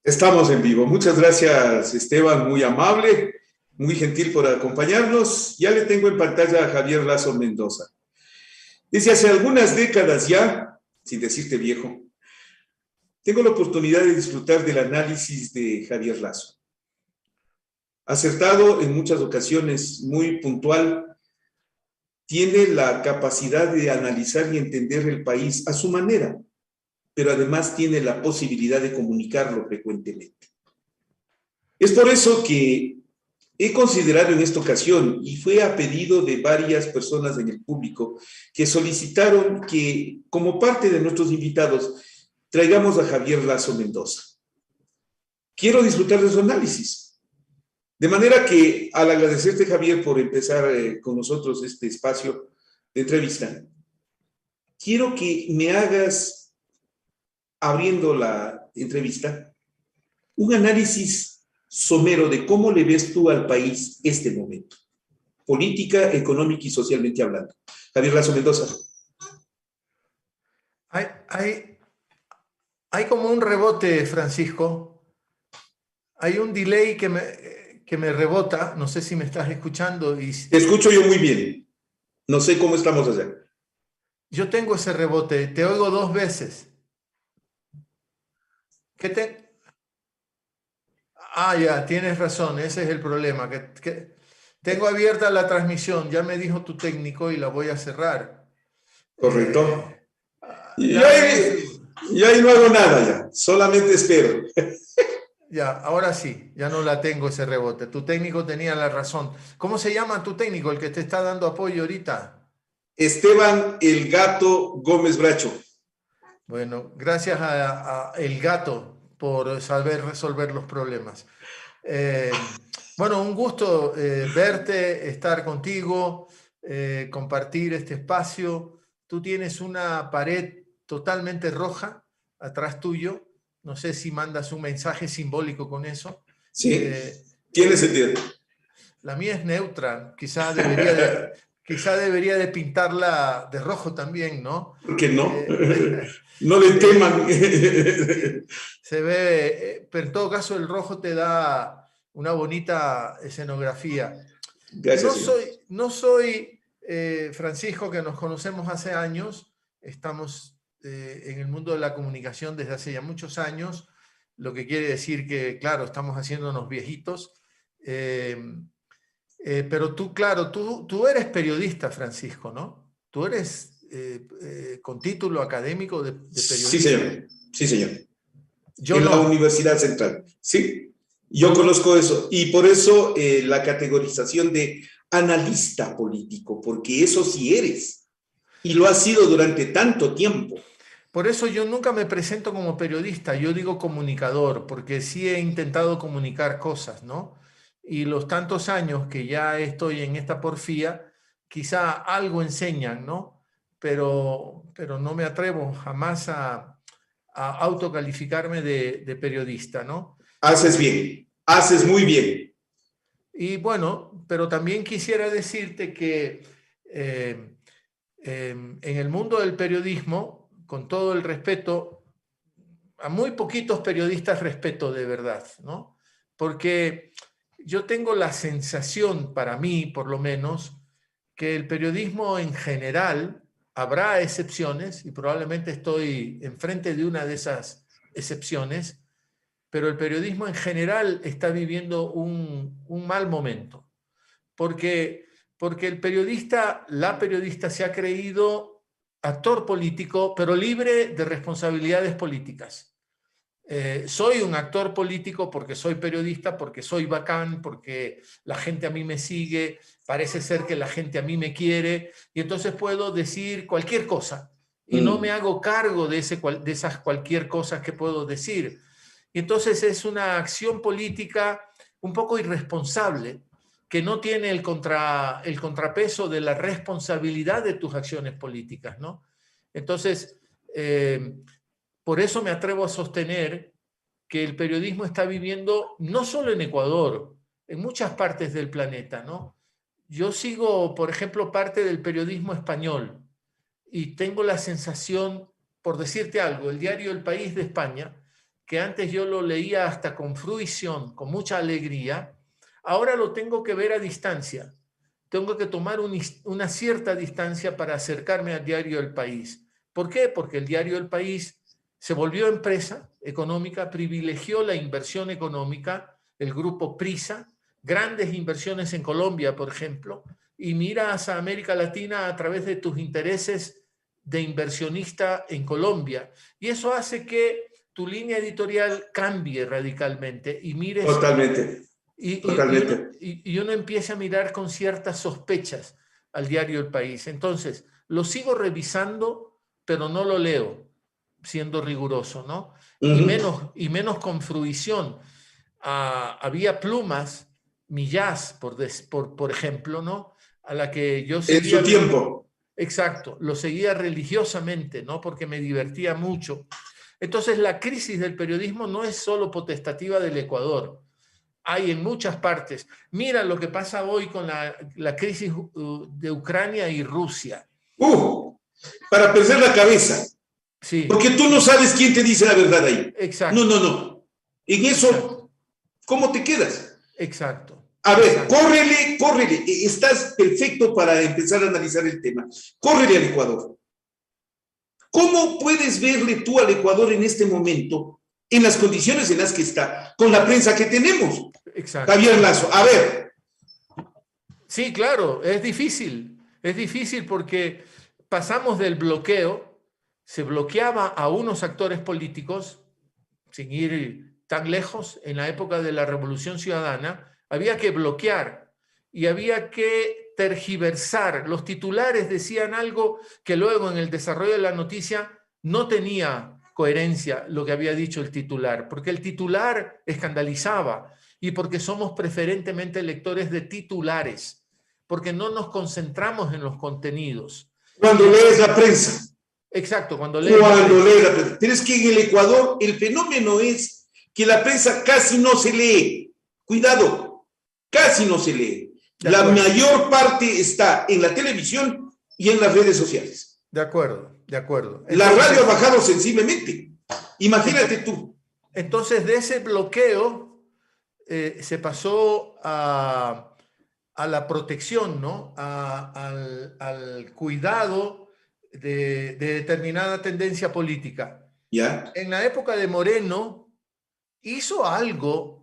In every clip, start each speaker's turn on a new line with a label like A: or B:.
A: Estamos en vivo. Muchas gracias, Esteban, muy amable, muy gentil por acompañarnos. Ya le tengo en pantalla a Javier Lazo Mendoza. Desde hace algunas décadas ya, sin decirte viejo, tengo la oportunidad de disfrutar del análisis de Javier Lazo. Acertado en muchas ocasiones, muy puntual, tiene la capacidad de analizar y entender el país a su manera, pero además tiene la posibilidad de comunicarlo frecuentemente. Es por eso que he considerado en esta ocasión, y fue a pedido de varias personas en el público, que solicitaron que, como parte de nuestros invitados, traigamos a Javier Lazo Mendoza. Quiero disfrutar de su análisis. De manera que, al agradecerte, Javier, por empezar con nosotros este espacio de entrevista, quiero que me hagas, abriendo la entrevista, un análisis somero de cómo le ves tú al país este momento, política, económica y socialmente hablando. Javier Lazo Mendoza.
B: Hay como un rebote, Francisco. Hay un delay que me rebota. No sé si me estás escuchando.
A: Te escucho yo muy bien. No sé cómo estamos allá.
B: Yo tengo ese rebote. Te oigo dos veces. Ya, tienes razón. Ese es el problema. Tengo abierta la transmisión. Ya me dijo tu técnico y la voy a cerrar.
A: Correcto. Y
B: Dame un
A: ahí,
B: segundo.
A: y ahí no hago nada ya. Solamente espero.
B: Ya, ahora sí, ya no la tengo ese rebote. Tu técnico tenía la razón. ¿Cómo se llama tu técnico, el que te está dando apoyo ahorita?
A: Esteban El Gato Gómez Bracho.
B: Bueno, gracias a El Gato por saber resolver los problemas. Bueno, un gusto verte, estar contigo, compartir este espacio. Tú tienes una pared totalmente roja atrás tuyo. No sé si mandas un mensaje simbólico con eso.
A: Sí, tiene sentido.
B: La mía es neutra. Quizá debería de pintarla de rojo también, ¿no?
A: ¿Por qué no? No le teman.
B: Se ve, pero en todo caso el rojo te da una bonita escenografía.
A: Gracias, señor.
B: No soy Francisco, que nos conocemos hace años. Estamos en el mundo de la comunicación desde hace ya muchos años, lo que quiere decir que, claro, estamos haciéndonos viejitos. Pero tú, claro, tú eres periodista, Francisco, ¿no? Tú eres con título académico de
A: Sí,
B: periodista.
A: señor. Sí, señor.
B: Yo
A: En la
B: no.
A: Universidad Central. Sí, yo
B: Yo no.
A: conozco eso. Y por eso la categorización de analista político, porque eso sí eres. Y lo has sido durante tanto tiempo.
B: Por eso yo nunca me presento como periodista, yo digo comunicador, porque sí he intentado comunicar cosas, ¿no? Y los tantos años que ya estoy en esta porfía, quizá algo enseñan, ¿no? Pero no me atrevo jamás a autocalificarme de periodista, ¿no?
A: Haces bien, haces muy bien.
B: Y bueno, pero también quisiera decirte que eh, en el mundo del periodismo, con todo el respeto, a muy poquitos periodistas respeto de verdad, ¿no? Porque yo tengo la sensación, para mí por lo menos, que el periodismo en general, habrá excepciones, y probablemente estoy enfrente de una de esas excepciones, pero el periodismo en general está viviendo un mal momento, porque, porque el periodista, la periodista se ha creído actor político, pero libre de responsabilidades políticas. Soy un actor político porque soy periodista, porque soy bacán, porque la gente a mí me sigue, parece ser que la gente a mí me quiere, y entonces puedo decir cualquier cosa y no me hago cargo de esas cualquier cosas que puedo decir. Y entonces es una acción política un poco irresponsable, que no tiene el contrapeso de la responsabilidad de tus acciones políticas, ¿no? Entonces, por eso me atrevo a sostener que el periodismo está viviendo, no solo en Ecuador, en muchas partes del planeta, ¿no? Yo sigo, por ejemplo, parte del periodismo español y tengo la sensación, por decirte algo, el diario El País de España que antes yo lo leía hasta con fruición, con mucha alegría, ahora lo tengo que ver a distancia. Tengo que tomar una cierta distancia para acercarme al diario El País. ¿Por qué? Porque el diario El País se volvió empresa económica, privilegió la inversión económica, el grupo Prisa, grandes inversiones en Colombia, por ejemplo, y miras a América Latina a través de tus intereses de inversionista en Colombia. Y eso hace que tu línea editorial cambie radicalmente y mires
A: Totalmente, totalmente.
B: y uno empieza a mirar con ciertas sospechas al diario El País. Entonces, lo sigo revisando, pero no lo leo, siendo riguroso, ¿no? Y menos con fruición. Había plumas, Millás, por ejemplo, ¿no? A la que yo seguía.
A: En su tiempo.
B: Exacto, lo seguía religiosamente, ¿no? Porque me divertía mucho. Entonces, la crisis del periodismo no es solo potestativa del Ecuador. Hay en muchas partes. Mira lo que pasa hoy con la crisis de Ucrania y Rusia.
A: Para perder la cabeza.
B: Sí.
A: Porque tú no sabes quién te dice la verdad ahí.
B: Exacto.
A: No. En eso,
B: exacto.
A: ¿Cómo te quedas?
B: Exacto.
A: A ver, córrele. Estás perfecto para empezar a analizar el tema. Córrele al Ecuador. ¿Cómo puedes verle tú al Ecuador en este momento, en las condiciones en las que está, con la prensa que tenemos?
B: Exacto.
A: Javier Lazo, a ver.
B: Sí, claro, es difícil. Es difícil porque pasamos del bloqueo, se bloqueaba a unos actores políticos, sin ir tan lejos, en la época de la Revolución Ciudadana, había que bloquear y había que tergiversar. Los titulares decían algo que luego en el desarrollo de la noticia no tenía coherencia lo que había dicho el titular, porque el titular escandalizaba y porque somos preferentemente lectores de titulares, porque no nos concentramos en los contenidos.
A: Cuando lees la prensa.
B: Exacto, cuando lees
A: la prensa. Pero es que en el Ecuador el fenómeno es que la prensa casi no se lee. Cuidado, casi no se lee. La mayor parte está en la televisión y en las redes sociales.
B: De acuerdo. Entonces,
A: la radio ha bajado sensiblemente. Imagínate tú.
B: Entonces, de ese bloqueo se pasó a la protección, ¿no? Al cuidado de determinada tendencia política.
A: ¿Ya?
B: En la época de Moreno hizo algo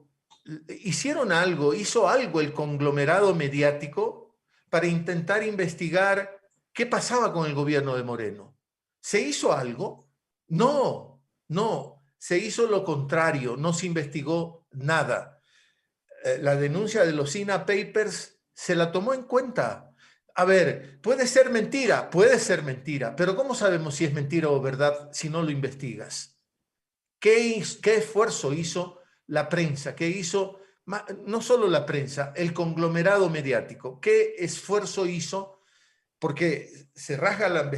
B: el conglomerado mediático para intentar investigar qué pasaba con el gobierno de Moreno. ¿Se hizo algo? No, se hizo lo contrario, no se investigó nada. La denuncia de los SINA Papers se la tomó en cuenta. A ver, puede ser mentira, pero ¿cómo sabemos si es mentira o verdad si no lo investigas? ¿Qué esfuerzo hizo la prensa? ¿Qué hizo, no solo la prensa, el conglomerado mediático? ¿Qué esfuerzo hizo? Porque se rasgan las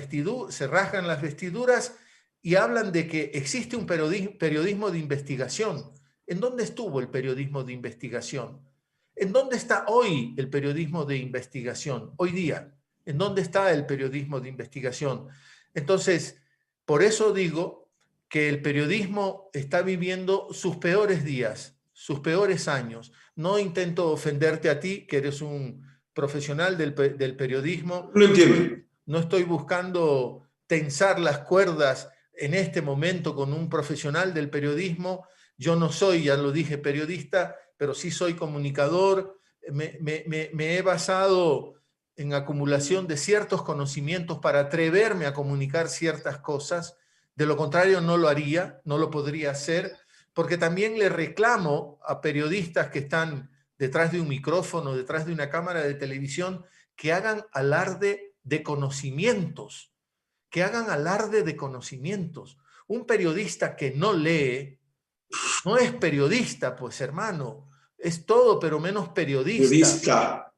B: vestiduras y hablan de que existe un periodismo de investigación. ¿En dónde estuvo el periodismo de investigación? ¿En dónde está hoy el periodismo de investigación? Hoy día, ¿en dónde está el periodismo de investigación? Entonces, por eso digo que el periodismo está viviendo sus peores días, sus peores años. No intento ofenderte a ti, que eres un profesional del periodismo.
A: Lo entiendo.
B: No estoy buscando tensar las cuerdas en este momento con un profesional del periodismo. Yo no soy, ya lo dije, periodista, pero sí soy comunicador. Me he basado en acumulación de ciertos conocimientos para atreverme a comunicar ciertas cosas. De lo contrario, no lo haría, no lo podría hacer, porque también le reclamo a periodistas que están detrás de un micrófono, detrás de una cámara de televisión, que hagan alarde de conocimientos, Un periodista que no lee no es periodista, pues, hermano. Es todo, pero menos periodista.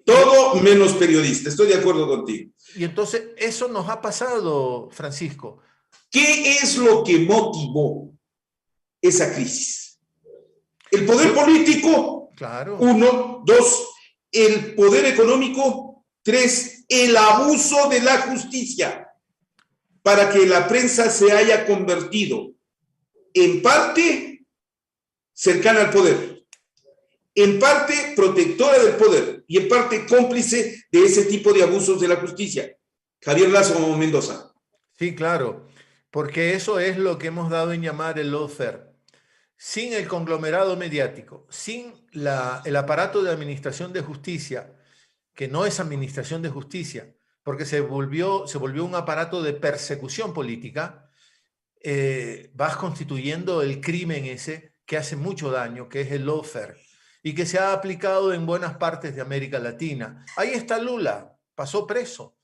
A: Todo menos periodista. Estoy de acuerdo contigo.
B: Y entonces eso nos ha pasado, Francisco.
A: ¿Qué es lo que motivó esa crisis? El poder político,
B: claro.
A: 1, 2, el poder económico, 3, el abuso de la justicia para que la prensa se haya convertido en parte cercana al poder, en parte protectora del poder y en parte cómplice de ese tipo de abusos de la justicia. Javier Lazo Mendoza.
B: Sí, claro, porque eso es lo que hemos dado en llamar el lawfare. Sin el conglomerado mediático, sin el aparato de administración de justicia, que no es administración de justicia, porque se volvió un aparato de persecución política, vas constituyendo el crimen ese que hace mucho daño, que es el lawfare, y que se ha aplicado en buenas partes de América Latina. Ahí está Lula, pasó preso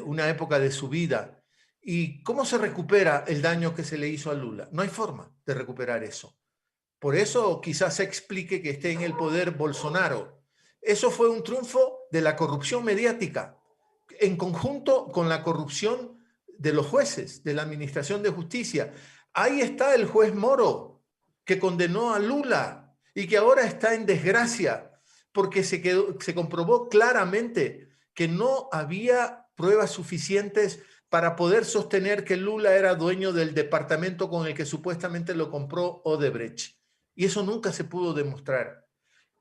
B: una época de su vida. ¿Y cómo se recupera el daño que se le hizo a Lula? No hay forma de recuperar eso. Por eso quizás se explique que esté en el poder Bolsonaro. Eso fue un triunfo de la corrupción mediática, en conjunto con la corrupción de los jueces, de la administración de justicia. Ahí está el juez Moro, que condenó a Lula y que ahora está en desgracia, porque se comprobó claramente que no había pruebas suficientes para poder sostener que Lula era dueño del departamento con el que supuestamente lo compró Odebrecht. Y eso nunca se pudo demostrar.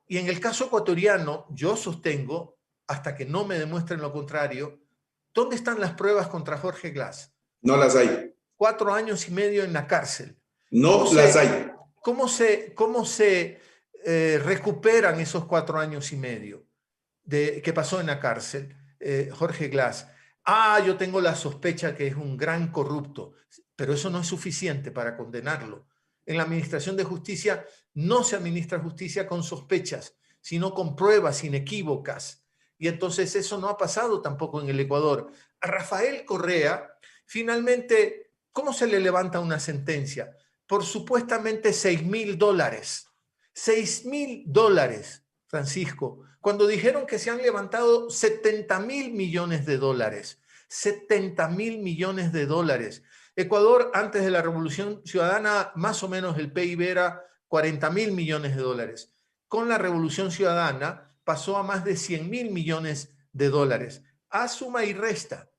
B: Y en el caso ecuatoriano, yo sostengo, hasta que no me demuestren lo contrario, ¿dónde están las pruebas contra Jorge Glass?
A: No las hay.
B: 4 años y medio en la cárcel.
A: No las hay.
B: ¿Cómo se recuperan esos 4 años y medio que pasó en la cárcel Jorge Glass? Yo tengo la sospecha que es un gran corrupto, pero eso no es suficiente para condenarlo. En la administración de justicia no se administra justicia con sospechas, sino con pruebas inequívocas. Y entonces eso no ha pasado tampoco en el Ecuador. A Rafael Correa, finalmente, ¿cómo se le levanta una sentencia? Por supuestamente $6,000. $6,000, Francisco, cuando dijeron que se han levantado $70,000 millones. $70,000 millones. Ecuador, antes de la Revolución Ciudadana, más o menos el PIB era $40,000 millones. Con la Revolución Ciudadana pasó a más de $100,000 millones. A suma y resta,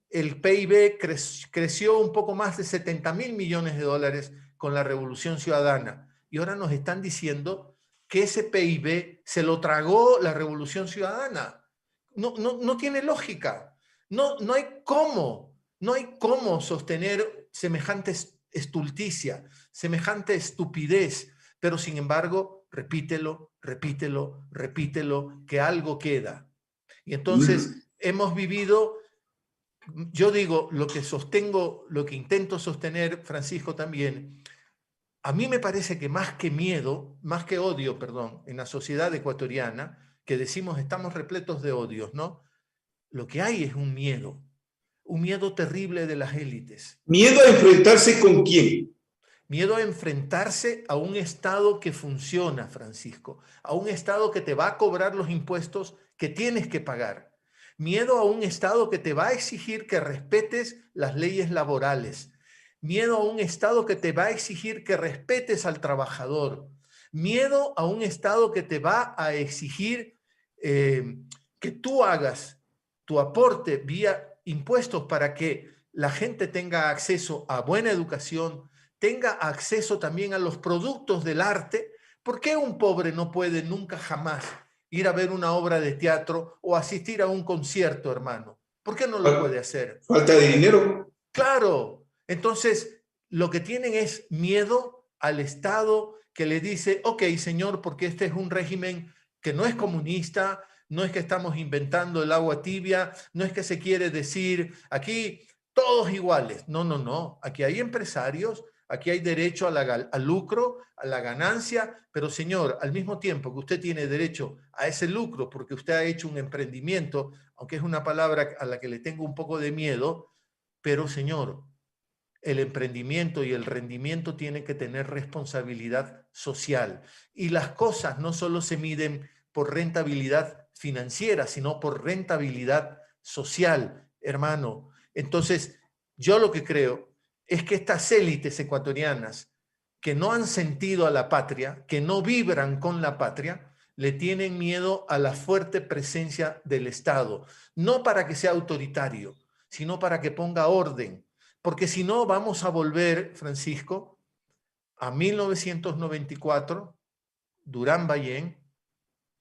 B: el PIB creció un poco más de $70,000 millones con la Revolución Ciudadana. Y ahora nos están diciendo que ese PIB se lo tragó la Revolución Ciudadana. No tiene lógica. No hay cómo sostener semejante estulticia, semejante estupidez. Pero sin embargo, repítelo, que algo queda. Y entonces hemos vivido, yo digo, lo que intento sostener, Francisco, también. A mí me parece que más que odio, en la sociedad ecuatoriana, que decimos estamos repletos de odios, ¿no? Lo que hay es un miedo terrible de las élites.
A: ¿Miedo a enfrentarse con quién?
B: Miedo a enfrentarse a un Estado que funciona, Francisco, a un Estado que te va a cobrar los impuestos que tienes que pagar. Miedo a un Estado que te va a exigir que respetes las leyes laborales. Miedo a un Estado que te va a exigir que respetes al trabajador. Miedo a un Estado que te va a exigir que tú hagas tu aporte vía impuestos para que la gente tenga acceso a buena educación, tenga acceso también a los productos del arte. ¿Por qué un pobre no puede nunca jamás ir a ver una obra de teatro o asistir a un concierto, hermano? ¿Por qué no lo puede hacer?
A: Falta de dinero.
B: Claro. Entonces, lo que tienen es miedo al Estado que le dice, ok, señor, porque este es un régimen que no es comunista, no es que estamos inventando el agua tibia, no es que se quiere decir aquí todos iguales. No. Aquí hay empresarios, aquí hay derecho al lucro, a la ganancia, pero señor, al mismo tiempo que usted tiene derecho a ese lucro porque usted ha hecho un emprendimiento, aunque es una palabra a la que le tengo un poco de miedo, pero señor, el emprendimiento y el rendimiento tienen que tener responsabilidad social. Y las cosas no solo se miden por rentabilidad financiera, sino por rentabilidad social, hermano. Entonces, yo lo que creo es que estas élites ecuatorianas que no han sentido a la patria, que no vibran con la patria, le tienen miedo a la fuerte presencia del Estado, no para que sea autoritario, sino para que ponga orden, porque si no vamos a volver, Francisco, a 1994, Durán Ballén,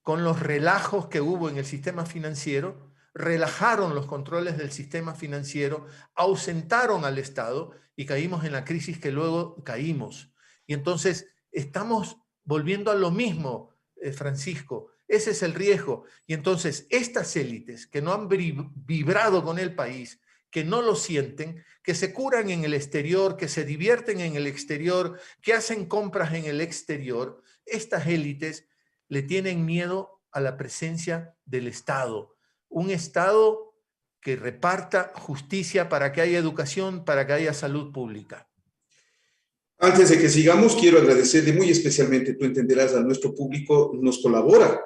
B: con los relajos que hubo en el sistema financiero, relajaron los controles del sistema financiero, ausentaron al Estado y caímos en la crisis que luego caímos. Y entonces estamos volviendo a lo mismo, Francisco. Ese es el riesgo. Y entonces estas élites que no han vibrado con el país, que no lo sienten, que se curan en el exterior, que se divierten en el exterior, que hacen compras en el exterior, estas élites le tienen miedo a la presencia del Estado. Un Estado que reparta justicia para que haya educación, para que haya salud pública.
A: Antes de que sigamos, quiero agradecerle muy especialmente, tú entenderás, a nuestro público, nos colabora.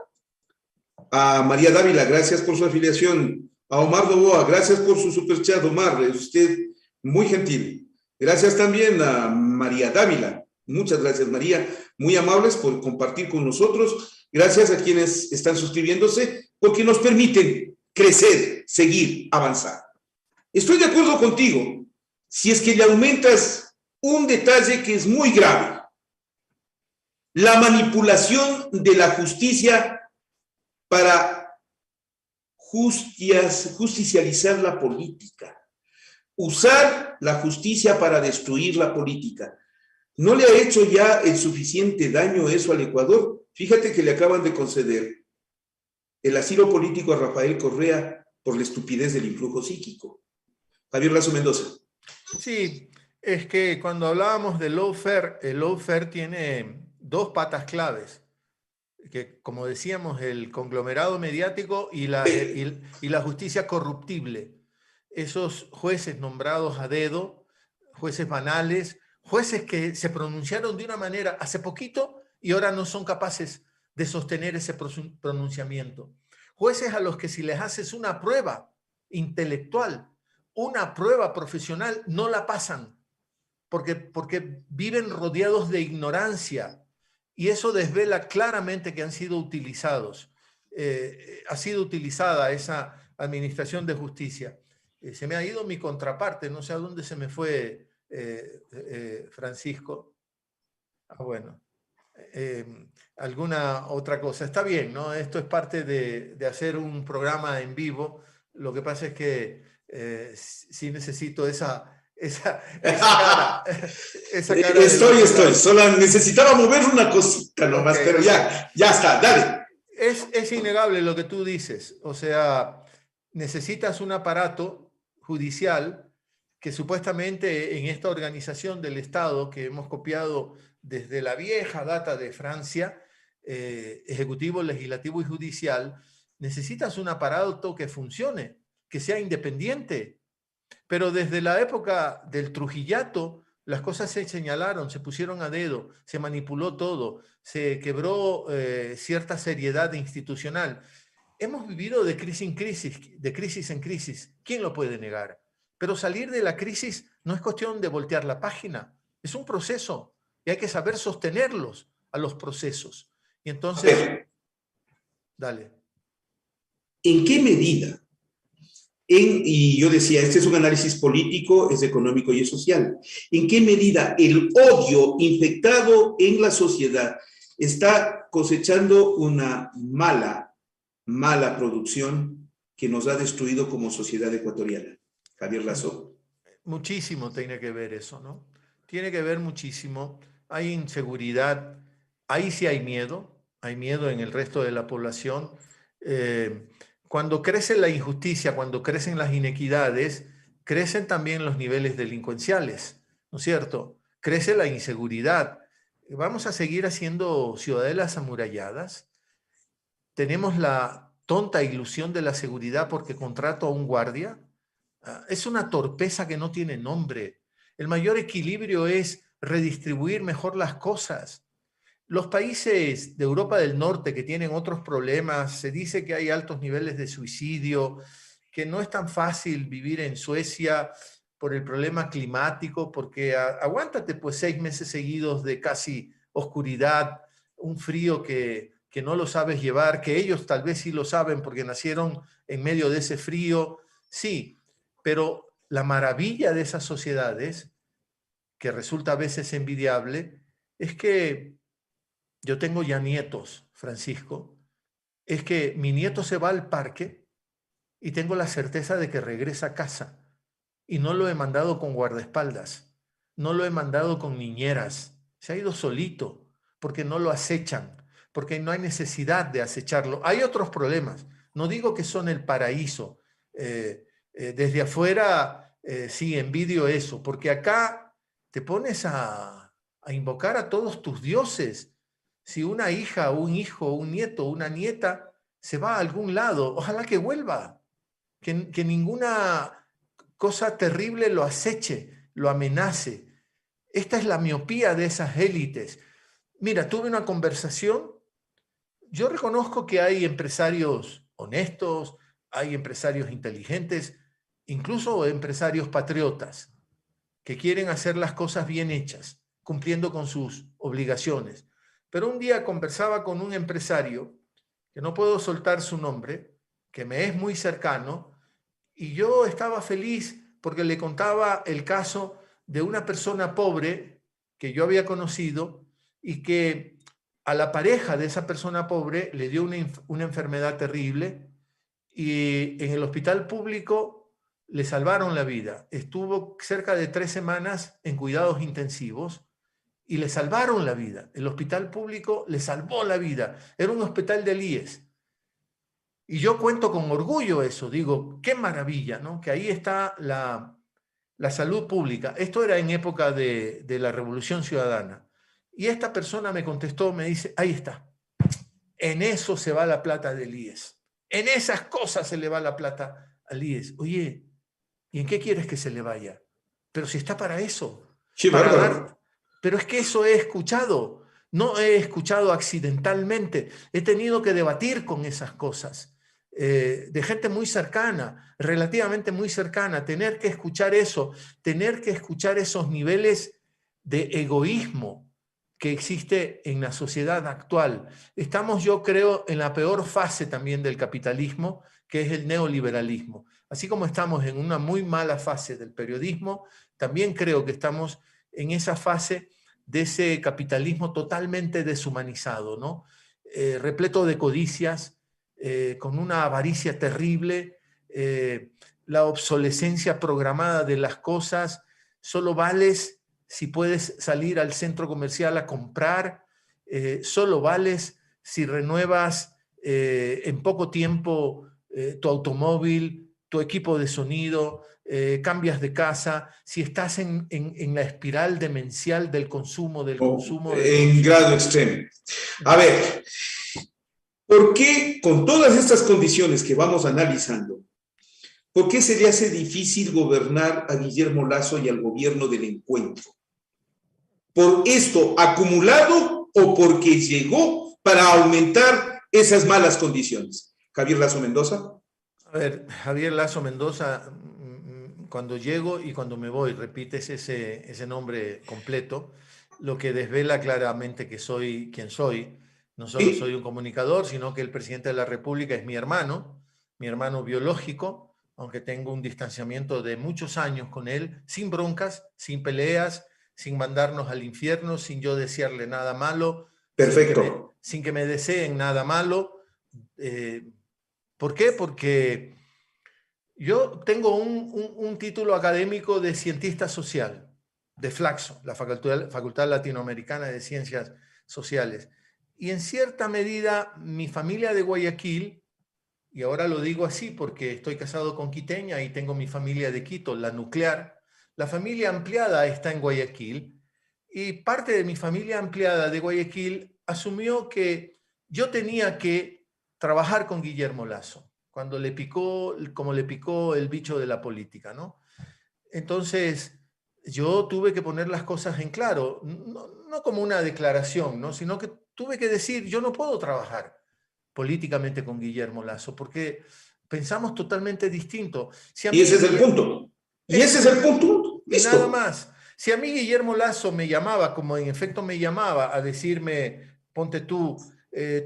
A: A María Dávila, gracias por su afiliación. A Omar Novoa, gracias por su superchat, Omar, es usted muy gentil. Gracias también a María Dávila. Muchas gracias, María. Muy amables por compartir con nosotros. Gracias a quienes están suscribiéndose porque nos permiten crecer, seguir, avanzar. Estoy de acuerdo contigo si es que le aumentas un detalle que es muy grave: la manipulación de la justicia para justicializar la política, usar la justicia para destruir la política. ¿No le ha hecho ya el suficiente daño eso al Ecuador? Fíjate que le acaban de conceder el asilo político a Rafael Correa por la estupidez del influjo psíquico. Javier Lazo Mendoza.
B: Sí, es que cuando hablábamos de lawfare, el lawfare tiene dos patas claves, que como decíamos, el conglomerado mediático y la justicia corruptible. Esos jueces nombrados a dedo, jueces banales, jueces que se pronunciaron de una manera hace poquito y ahora no son capaces de sostener ese pronunciamiento. Jueces a los que si les haces una prueba intelectual, una prueba profesional, no la pasan, porque viven rodeados de ignorancia, y eso desvela claramente que han sido utilizados. Ha sido utilizada esa administración de justicia. Se me ha ido mi contraparte, no sé a dónde se me fue Francisco. Bueno. Alguna otra cosa. Está bien, ¿no? Esto es parte de hacer un programa en vivo. Lo que pasa es que sí necesito esa cara.
A: Estoy. Solo necesitaba mover una cosita nomás, okay, pero ya está, dale.
B: Es innegable lo que tú dices. O sea, necesitas un aparato judicial que supuestamente en esta organización del Estado que hemos copiado desde la vieja data de Francia, ejecutivo, legislativo y judicial, necesitas un aparato que funcione, que sea independiente. Pero desde la época del Trujillato, las cosas se señalaron, se pusieron a dedo, se manipuló todo, se quebró cierta seriedad institucional. Hemos vivido de crisis en crisis. ¿Quién lo puede negar? Pero salir de la crisis no es cuestión de voltear la página, es un proceso y hay que saber sostenerlos a los procesos. Y entonces, dale.
A: ¿En qué medida? Y yo decía, este es un análisis político, es económico y es social. ¿En qué medida el odio infectado en la sociedad está cosechando una mala producción que nos ha destruido como sociedad ecuatoriana? Javier Lazo.
B: Muchísimo tiene que ver eso, ¿no? Tiene que ver muchísimo. Hay inseguridad, ahí sí hay miedo en el resto de la población. Cuando crece la injusticia, cuando crecen las inequidades, crecen también los niveles delincuenciales, ¿no es cierto? Crece la inseguridad. ¿Vamos a seguir haciendo ciudadelas amuralladas? ¿Tenemos la tonta ilusión de la seguridad porque contrato a un guardia? Es una torpeza que no tiene nombre. El mayor equilibrio es redistribuir mejor las cosas. Los países de Europa del Norte que tienen otros problemas, se dice que hay altos niveles de suicidio, que no es tan fácil vivir en Suecia por el problema climático, porque aguántate pues 6 meses seguidos de casi oscuridad, un frío que no lo sabes llevar, que ellos tal vez sí lo saben porque nacieron en medio de ese frío, sí, pero la maravilla de esas sociedades, que resulta a veces envidiable, es que yo tengo ya nietos, Francisco, es que mi nieto se va al parque y tengo la certeza de que regresa a casa. Y no lo he mandado con guardaespaldas, no lo he mandado con niñeras, se ha ido solito, porque no lo acechan, porque no hay necesidad de acecharlo. Hay otros problemas, no digo que son el paraíso. Desde afuera sí envidio eso, porque acá te pones a invocar a todos tus dioses. Si una hija, un hijo, un nieto, una nieta se va a algún lado, ojalá que vuelva, que ninguna cosa terrible lo aceche, lo amenace. Esta es la miopía de esas élites. Mira, tuve una conversación. Yo reconozco que hay empresarios honestos, hay empresarios inteligentes, incluso empresarios patriotas, que quieren hacer las cosas bien hechas, cumpliendo con sus obligaciones. Pero un día conversaba con un empresario, que no puedo soltar su nombre, que me es muy cercano, y yo estaba feliz porque le contaba el caso de una persona pobre que yo había conocido y que a la pareja de esa persona pobre le dio una enfermedad terrible y en el hospital público le salvaron la vida. Estuvo cerca de 3 semanas en cuidados intensivos y le salvaron la vida. El hospital público le salvó la vida. Era un hospital del IES. Y yo cuento con orgullo eso, digo, qué maravilla, ¿no? Que ahí está la salud pública. Esto era en época de la Revolución Ciudadana. Y esta persona me contestó, me dice, ahí está, en eso se va la plata del IES. En esas cosas se le va la plata al IES. Oye, ¿y en qué quieres que se le vaya? Pero si está para eso,
A: Sí,
B: para
A: bárbaro.
B: dar... Pero es que eso he escuchado, no he escuchado accidentalmente, he tenido que debatir con esas cosas. De gente muy cercana, relativamente muy cercana, tener que escuchar eso, tener que escuchar esos niveles de egoísmo que existe en la sociedad actual. Estamos, yo creo, en la peor fase también del capitalismo, que es el neoliberalismo. Así como estamos en una muy mala fase del periodismo, también creo que estamos en esa fase de ese capitalismo totalmente deshumanizado, ¿no? Repleto de codicias, con una avaricia terrible, la obsolescencia programada de las cosas, solo vales si puedes salir al centro comercial a comprar, solo vales si renuevas en poco tiempo tu automóvil, tu equipo de sonido, cambias de casa, si estás en la espiral demencial del consumo, del
A: O
B: consumo, del
A: en
B: consumo.
A: grado extremo. A ver, ¿por qué con todas estas condiciones que vamos analizando, por qué se le hace difícil gobernar a Guillermo Lasso y al gobierno del encuentro? ¿Por esto acumulado o porque llegó para aumentar esas malas condiciones? Javier Lasso Mendoza.
B: A ver, Javier Lasso Mendoza, cuando llego y cuando me voy, repites ese nombre completo, lo que desvela claramente que soy quien soy. No solo soy
A: Sí.
B: un comunicador, sino que el presidente de la República es mi hermano biológico, aunque tengo un distanciamiento de muchos años con él, sin broncas, sin peleas, sin mandarnos al infierno, sin yo desearle nada malo,
A: Perfecto.
B: sin que me deseen nada malo. ¿Por qué? Porque yo tengo un título académico de cientista social, de Flaxo, la Facultad Latinoamericana de Ciencias Sociales. Y en cierta medida, mi familia de Guayaquil, y ahora lo digo así porque estoy casado con quiteña y tengo mi familia de Quito, la nuclear, la familia ampliada está en Guayaquil, y parte de mi familia ampliada de Guayaquil asumió que yo tenía que trabajar con Guillermo Lasso cuando le picó, como le picó el bicho de la política, ¿no? Entonces, yo tuve que poner las cosas en claro, no como una declaración, ¿no? Sino que tuve que decir, yo no puedo trabajar políticamente con Guillermo Lasso porque pensamos totalmente distinto. Si a
A: Y ese
B: mí,
A: es el punto. Y
B: ese
A: ese
B: es
A: es el
B: el,
A: punto.
B: y nada
A: Listo.
B: más. Si a mí Guillermo Lasso me llamaba, como en efecto me llamaba, a decirme, ponte tú,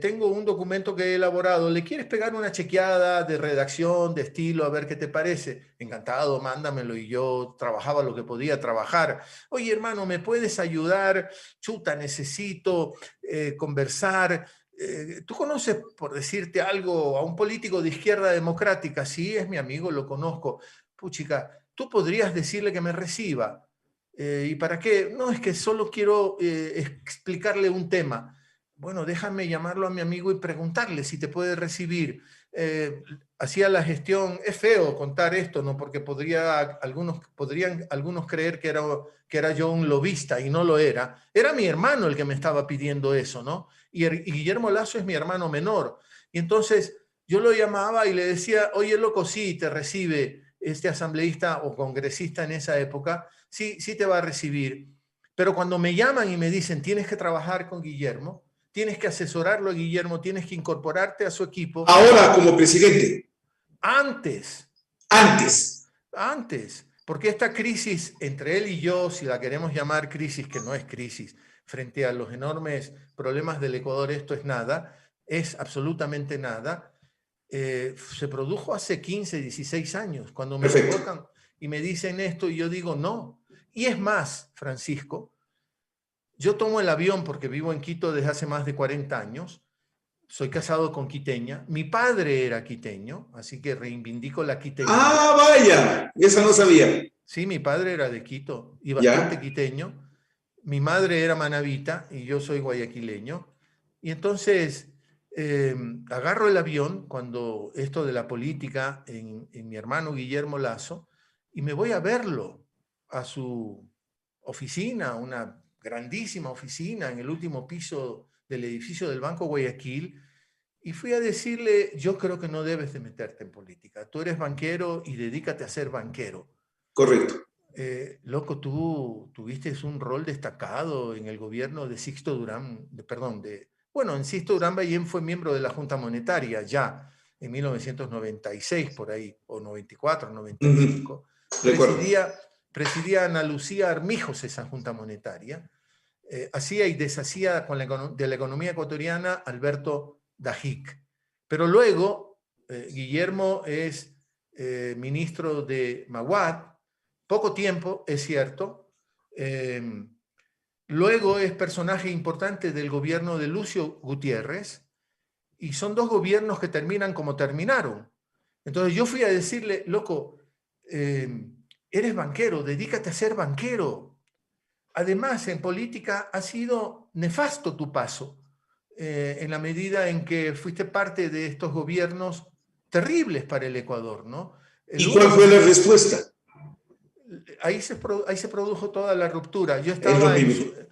B: tengo un documento que he elaborado, ¿le quieres pegar una chequeada de redacción, de estilo, a ver qué te parece? Encantado, mándamelo. Y yo trabajaba lo que podía trabajar. Oye, hermano, ¿me puedes ayudar? Chuta, necesito conversar. ¿Tú conoces, por decirte algo, a un político de izquierda democrática? Sí, es mi amigo, lo conozco. Puchica, ¿tú podrías decirle que me reciba? ¿Y para qué? No, es que solo quiero explicarle un tema. Bueno, déjame llamarlo a mi amigo y preguntarle si te puede recibir. Hacía la gestión, es feo contar esto, ¿no? Porque podrían algunos creer que era yo un lobista y no lo era. Era mi hermano el que me estaba pidiendo eso, ¿no? Y Guillermo Lasso es mi hermano menor. Y entonces yo lo llamaba y le decía, oye, loco, sí, te recibe este asambleísta o congresista en esa época, sí, sí te va a recibir. Pero cuando me llaman y me dicen, tienes que trabajar con Guillermo, tienes que asesorarlo a Guillermo, tienes que incorporarte a su equipo.
A: Ahora como presidente.
B: Antes,
A: Antes.
B: antes, porque esta crisis entre él y yo, si la queremos llamar crisis, que no es crisis, frente a los enormes problemas del Ecuador, esto es nada, es absolutamente nada, se produjo hace 15, 16 años, cuando me
A: Perfecto.
B: invocan y me dicen esto y yo digo no. Y es más, Francisco, yo tomo el avión porque vivo en Quito desde hace más de 40 años, soy casado con quiteña, mi padre era quiteño, así que reivindico la quiteñidad.
A: Ah, vaya, esa
B: Sí,
A: no
B: sí, sí.
A: sabía.
B: Sí, mi padre era de Quito y bastante
A: ¿Ya?
B: quiteño. Mi madre era manabita y yo soy guayaquileño. Y entonces eh, agarro el avión cuando esto de la política en mi hermano Guillermo Lasso y me voy a verlo a su oficina, una grandísima oficina en el último piso del edificio del Banco Guayaquil. Y fui a decirle, yo creo que no debes de meterte en política. Tú eres banquero y dedícate a ser banquero.
A: Correcto.
B: Loco, tú tuviste un rol destacado en el gobierno de Sixto Durán, perdón, bueno, en Sixto Durán Ballén fue miembro de la Junta Monetaria ya en 1996, por ahí, o 94, 95.
A: Recuerdo.
B: Presidía Ana Lucía Armijos esa Junta Monetaria. Hacía y deshacía de la economía ecuatoriana Alberto Dajic. Pero luego, Guillermo es ministro de Maguad, poco tiempo, es cierto. Luego es personaje importante del gobierno de Lucio Gutiérrez y son dos gobiernos que terminan como terminaron. Entonces yo fui a decirle, loco, eres banquero, dedícate a ser banquero. Además, en política ha sido nefasto tu paso, en la medida en que fuiste parte de estos gobiernos terribles para el Ecuador, ¿no? El
A: ¿Y cuál
B: uno
A: fue la respuesta?
B: ahí se produjo toda la ruptura.
A: El rompimiento.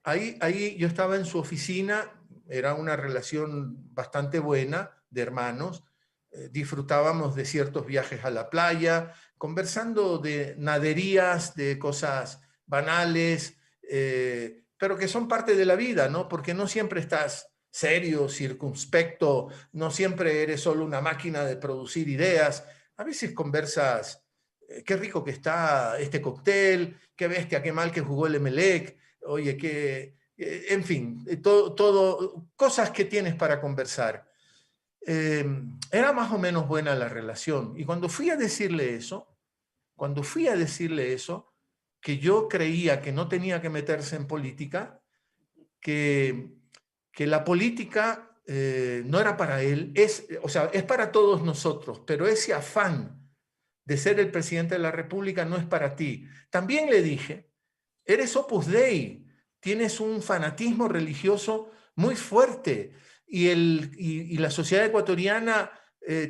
B: Ahí yo estaba en su oficina, era una relación bastante buena de hermanos, disfrutábamos de ciertos viajes a la playa, conversando de naderías, de cosas banales, pero que son parte de la vida, ¿no? Porque no siempre estás serio, circunspecto, no siempre eres solo una máquina de producir ideas, a veces conversas qué rico que está este cóctel, qué bestia, qué mal que jugó el Emelec, oye, en fin, cosas que tienes para conversar. Era más o menos buena la relación. Y cuando fui a decirle eso, que yo creía que no tenía que meterse en política, que, que la política no era para él, o sea, es para todos nosotros, pero ese afán de ser el presidente de la República no es para ti. También le dije, eres Opus Dei, tienes un fanatismo religioso muy fuerte y la sociedad ecuatoriana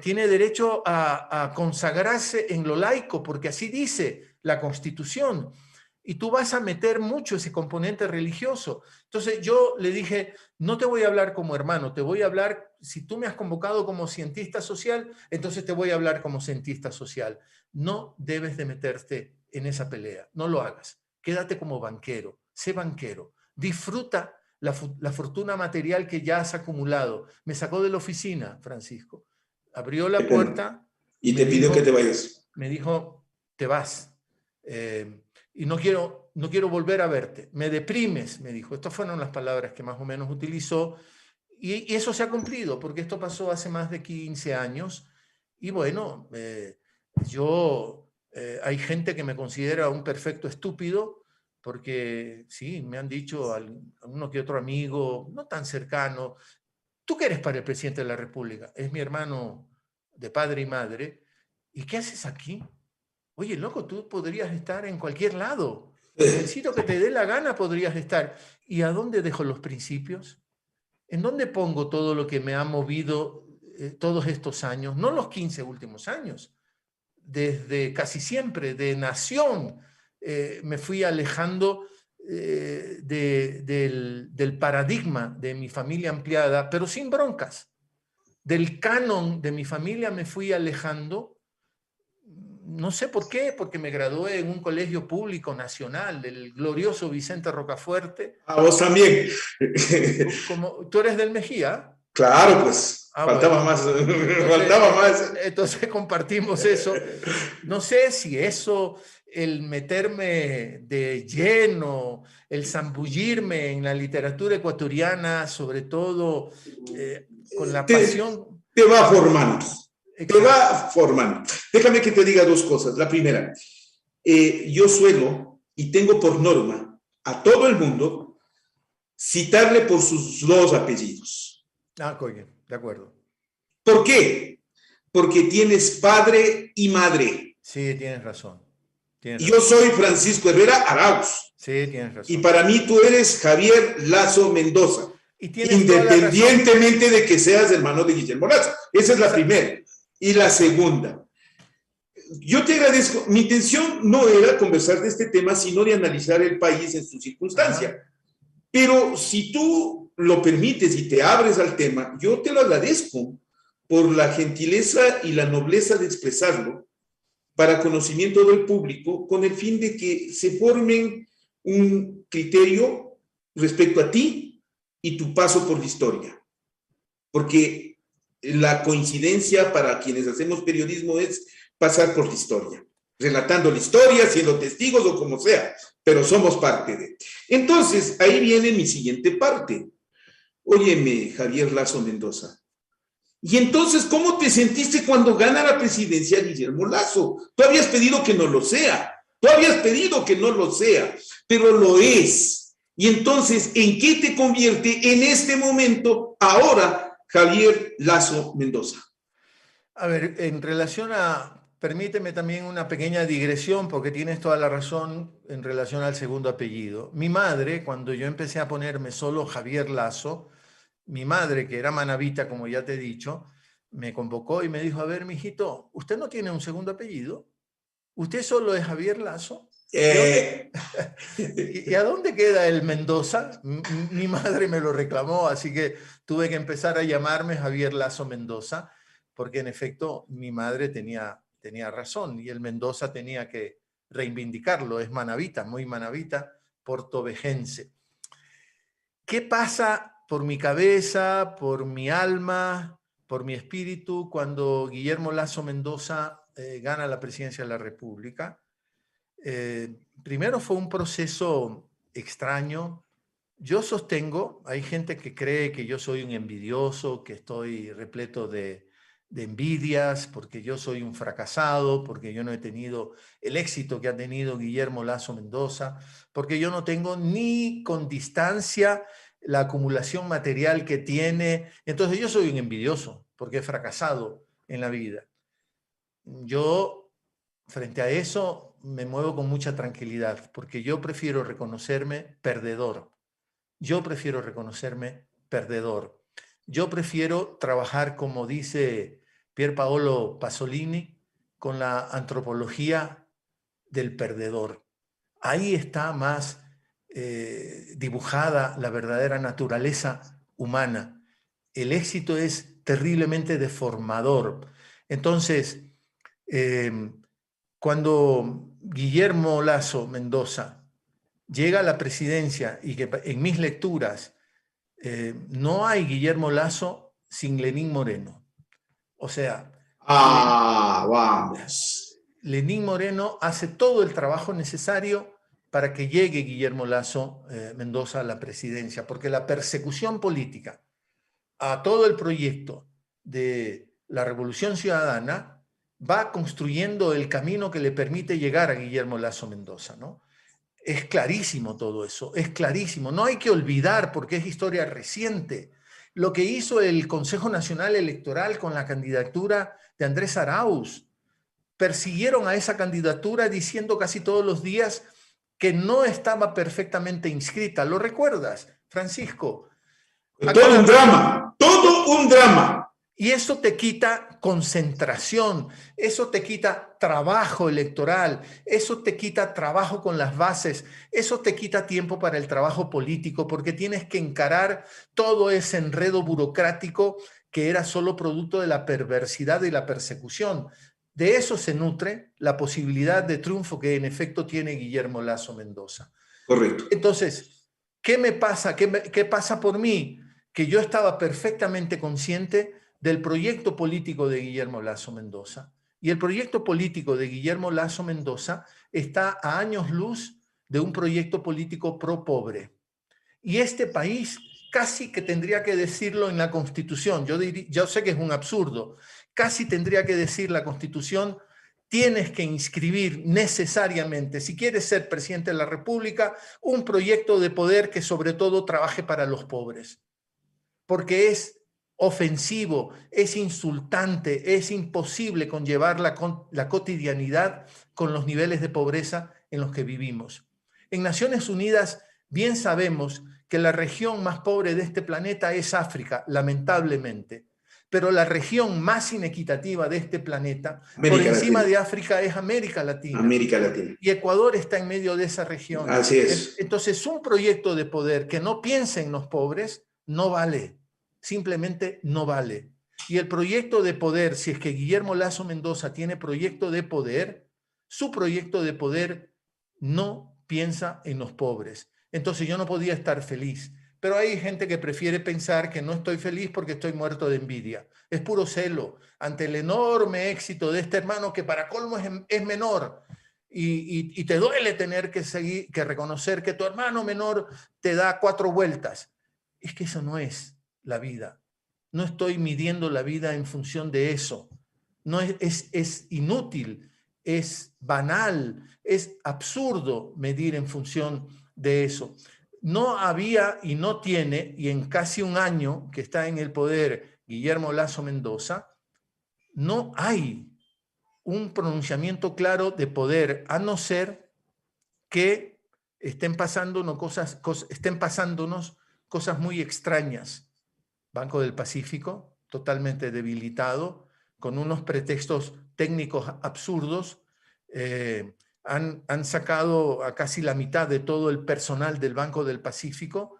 B: tiene derecho a consagrarse en lo laico, porque así dice la Constitución. Y tú vas a meter mucho ese componente religioso. Entonces yo le dije, no te voy a hablar como hermano, te voy a hablar, si tú me has convocado como cientista social, entonces te voy a hablar como cientista social. No debes de meterte en esa pelea, no lo hagas. Quédate como banquero, sé banquero, disfruta la fortuna material que ya has acumulado. Me sacó de la oficina, Francisco, abrió
A: Qué
B: la
A: pena.
B: puerta y
A: Y te pidió que te vayas.
B: me dijo, te vas. Y no quiero volver a verte. Me deprimes, me dijo. Estas fueron las palabras que más o menos utilizó. y eso se ha cumplido, porque esto pasó hace más de 15 años. Y bueno, hay gente que me considera un perfecto estúpido, porque sí, me han dicho uno que otro amigo, no tan cercano, ¿tú qué eres para el presidente de la República? Es mi hermano de padre y madre. ¿Y qué haces aquí? Oye, loco, tú podrías estar en cualquier lado. En el sitio que te dé la gana podrías estar. ¿Y a dónde dejo los principios? ¿En dónde pongo todo lo que me ha movido todos estos años? No los 15 últimos años. Desde casi siempre, de nación, me fui alejando del paradigma de mi familia ampliada, pero sin broncas. Del canon de mi familia me fui alejando. No sé por qué, porque me gradué en un colegio público nacional, del glorioso Vicente Rocafuerte.
A: A vos también.
B: ¿Tú eres del Mejía?
A: Claro, pues, faltaba
B: Bueno.
A: más,
B: Entonces,
A: faltaba más.
B: entonces compartimos eso. No sé si eso, el meterme de lleno, el zambullirme en la literatura ecuatoriana, sobre todo con la
A: Te,
B: pasión.
A: te va formando. Te
B: Exacto.
A: va formando. Déjame que te diga dos cosas. La primera, yo suelo y tengo por norma a todo el mundo citarle por sus dos apellidos.
B: Ah, coño, de acuerdo.
A: ¿Por qué? Porque tienes padre y madre.
B: Sí, tienes razón. Tienes
A: Yo
B: razón.
A: soy Francisco Herrera Arauz.
B: Sí, tienes
A: Y
B: razón.
A: para mí tú eres Javier Lazo Mendoza,
B: Y tienes toda la razón.
A: independientemente de que seas hermano de Guillermo Lazo. Esa es la primera. Y la segunda, yo te agradezco. Mi intención no era conversar de este tema, sino de analizar el país en su circunstancia.
B: Ajá.
A: Pero si tú lo permites y te abres al tema, yo te lo agradezco por la gentileza y la nobleza de expresarlo para conocimiento del público, con el fin de que se formen un criterio respecto a ti y tu paso por la historia. Porque la coincidencia para quienes hacemos periodismo es pasar por la historia, relatando la historia, siendo testigos o como sea, pero somos parte de. Entonces, ahí viene mi siguiente parte. Óyeme, Javier Lazo Mendoza. Y entonces, ¿cómo te sentiste cuando gana la presidencia Guillermo Lazo? Tú habías pedido que no lo sea, tú habías pedido que no lo sea, pero lo es. Y entonces, ¿en qué te convierte en este momento, ahora, Javier Lazo Mendoza?
B: A ver, en relación permíteme también una pequeña digresión, porque tienes toda la razón en relación al segundo apellido. Mi madre, cuando yo empecé a ponerme solo Javier Lazo, mi madre, que era manabita, como ya te he dicho, me convocó y me dijo, a ver, mijito, ¿usted no tiene un segundo apellido? ¿Usted solo es Javier Lazo? ¿Y a dónde, y a dónde queda el Mendoza? Mi madre me lo reclamó, así que tuve que empezar a llamarme Javier Lazo Mendoza, porque en efecto mi madre tenía razón y el Mendoza tenía que reivindicarlo. Es manabita, muy manabita, portovejense. ¿Qué pasa por mi cabeza, por mi alma, por mi espíritu cuando Guillermo Lazo Mendoza gana la presidencia de la República? Primero fue un proceso extraño. Yo sostengo, hay gente que cree que yo soy un envidioso, que estoy repleto de envidias, porque yo soy un fracasado, porque yo no he tenido el éxito que ha tenido Guillermo Lazo Mendoza, porque yo no tengo ni con distancia la acumulación material que tiene. Entonces yo soy un envidioso, porque he fracasado en la vida. Yo, frente a eso, me muevo con mucha tranquilidad, porque yo prefiero reconocerme perdedor. Yo prefiero reconocerme perdedor. Yo prefiero trabajar, como dice Pier Paolo Pasolini, con la antropología del perdedor. Ahí está más dibujada la verdadera naturaleza humana. El éxito es terriblemente deformador. Entonces, eh, cuando Guillermo Lazo Mendoza llega a la presidencia y que en mis lecturas no hay Guillermo Lazo sin Lenín Moreno. O sea,
A: Vamos.
B: Lenín Moreno hace todo el trabajo necesario para que llegue Guillermo Lazo Mendoza a la presidencia, porque la persecución política a todo el proyecto de la Revolución Ciudadana, va construyendo el camino que le permite llegar a Guillermo Lasso Mendoza, ¿no? Es clarísimo todo eso, es clarísimo. No hay que olvidar, porque es historia reciente, lo que hizo el Consejo Nacional Electoral con la candidatura de Andrés Arauz. Persiguieron a esa candidatura diciendo casi todos los días que no estaba perfectamente inscrita. ¿Lo recuerdas, Francisco?
A: Todo un drama, todo un drama.
B: Y eso te quita concentración, eso te quita trabajo electoral, eso te quita trabajo con las bases, eso te quita tiempo para el trabajo político, porque tienes que encarar todo ese enredo burocrático que era solo producto de la perversidad y la persecución. De eso se nutre la posibilidad de triunfo que en efecto tiene Guillermo Lasso Mendoza.
A: Correcto.
B: Entonces, ¿qué me pasa? ¿Qué pasa por mí? Que yo estaba perfectamente consciente del proyecto político de Guillermo Lasso Mendoza. Y el proyecto político de Guillermo Lasso Mendoza está a años luz de un proyecto político pro pobre. Y este país casi que tendría que decirlo en la Constitución. Yo sé que es un absurdo. Casi tendría que decir la Constitución: tienes que inscribir necesariamente, si quieres ser presidente de la República, un proyecto de poder que sobre todo trabaje para los pobres. Porque es ofensivo, es insultante, es imposible conllevar la cotidianidad con los niveles de pobreza en los que vivimos. En Naciones Unidas bien sabemos que la región más pobre de este planeta es África, lamentablemente. Pero la región más inequitativa de este planeta, por encima de África, es América Latina.
A: América Latina.
B: Y Ecuador está en medio de esa región.
A: Así es.
B: Entonces, un proyecto de poder que no piense en los pobres no vale. Simplemente no vale. Y el proyecto de poder, si es que Guillermo Lasso Mendoza tiene proyecto de poder, su proyecto de poder no piensa en los pobres. Entonces yo no podía estar feliz. Pero hay gente que prefiere pensar que no estoy feliz porque estoy muerto de envidia. Es puro celo ante el enorme éxito de este hermano que para colmo es menor. Y te duele tener que reconocer que tu hermano menor te da 4 vueltas. Es que eso no es la vida. No estoy midiendo la vida en función de eso. No es inútil, es banal, es absurdo medir en función de eso. No había y no tiene, y en casi un año que está en el poder Guillermo Lasso Mendoza, no hay un pronunciamiento claro de poder, a no ser que estén pasándonos cosas muy extrañas. Banco del Pacífico, totalmente debilitado, con unos pretextos técnicos absurdos. Han sacado a casi la mitad de todo el personal del Banco del Pacífico,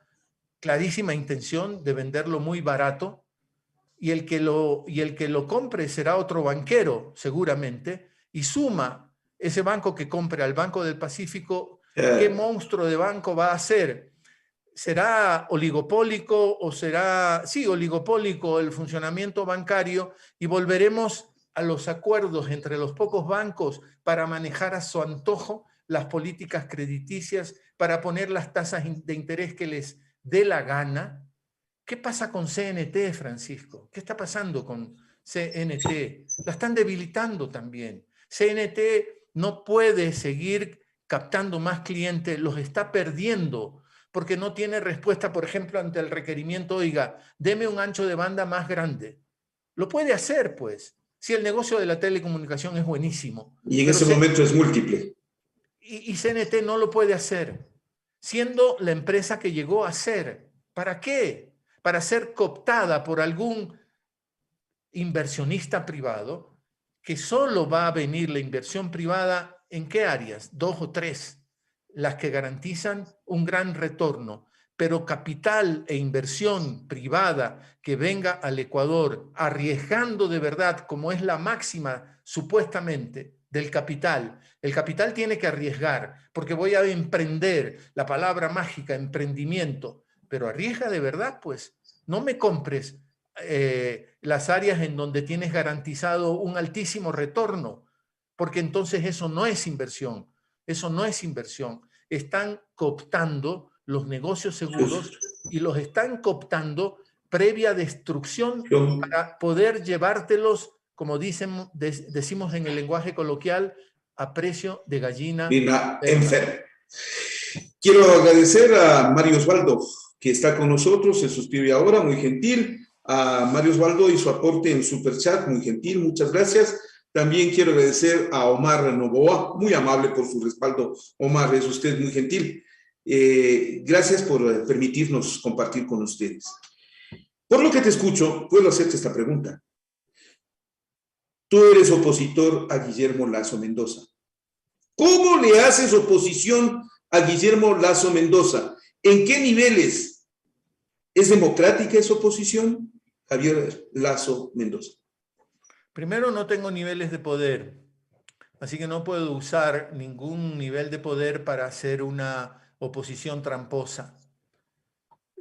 B: clarísima intención de venderlo muy barato, y el que lo compre será otro banquero, seguramente, y suma ese banco que compre al Banco del Pacífico. ¿Qué monstruo de banco va a ser? ¿Será oligopólico o será, sí, oligopólico el funcionamiento bancario, y volveremos a los acuerdos entre los pocos bancos para manejar a su antojo las políticas crediticias, para poner las tasas de interés que les dé la gana? ¿Qué pasa con CNT, Francisco? ¿Qué está pasando con CNT? La están debilitando también. CNT no puede seguir captando más clientes, los está perdiendo, porque no tiene respuesta, por ejemplo, ante el requerimiento: oiga, deme un ancho de banda más grande. Lo puede hacer, pues, si el negocio de la telecomunicación es buenísimo.
A: Y en ese momento es múltiple.
B: Y CNT no lo puede hacer, siendo la empresa que llegó a ser. ¿Para qué? Para ser cooptada por algún inversionista privado, que solo va a venir la inversión privada ¿en qué áreas? 2 o 3, las que garantizan un gran retorno. Pero capital e inversión privada que venga al Ecuador arriesgando de verdad, como es la máxima supuestamente del capital. El capital tiene que arriesgar, porque voy a emprender, la palabra mágica, emprendimiento, pero arriesga de verdad, pues. No me compres las áreas en donde tienes garantizado un altísimo retorno, porque entonces eso no es inversión, eso no es inversión. Están cooptando los negocios seguros y los están cooptando previa destrucción para poder llevártelos, como decimos en el lenguaje coloquial, a precio de gallina
A: enferma. Quiero agradecer a Mario Osvaldo, que está con nosotros, se suscribe ahora, muy gentil. A Mario Osvaldo y su aporte en Superchat, muy gentil, muchas gracias. También quiero agradecer a Omar Novoa, muy amable por su respaldo. Omar, es usted muy gentil. Gracias por permitirnos compartir con ustedes. Por lo que te escucho, puedo hacerte esta pregunta. Tú eres opositor a Guillermo Lasso Mendoza. ¿Cómo le haces oposición a Guillermo Lasso Mendoza? ¿En qué niveles? ¿Es democrática esa oposición? Javier Lasso Mendoza.
B: Primero, no tengo niveles de poder, así que no puedo usar ningún nivel de poder para hacer una oposición tramposa.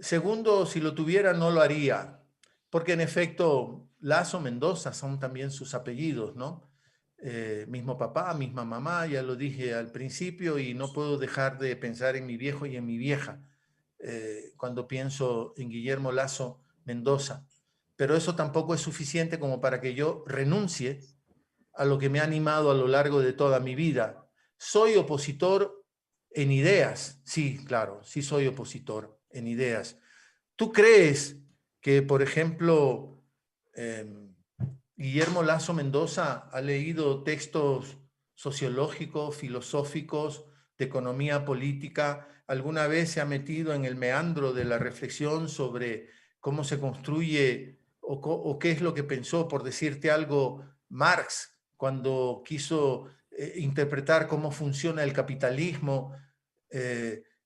B: Segundo, si lo tuviera, no lo haría, porque en efecto, Lasso Mendoza son también sus apellidos, ¿no? Mismo papá, misma mamá, ya lo dije al principio, y no puedo dejar de pensar en mi viejo y en mi vieja cuando pienso en Guillermo Lasso Mendoza. Pero eso tampoco es suficiente como para que yo renuncie a lo que me ha animado a lo largo de toda mi vida. Soy opositor en ideas, sí, claro, sí soy opositor en ideas. ¿Tú crees que, por ejemplo, Guillermo Lasso Mendoza ha leído textos sociológicos, filosóficos, de economía política? ¿Alguna vez se ha metido en el meandro de la reflexión sobre cómo se construye o qué es lo que pensó, por decirte algo, Marx cuando quiso interpretar cómo funciona el capitalismo?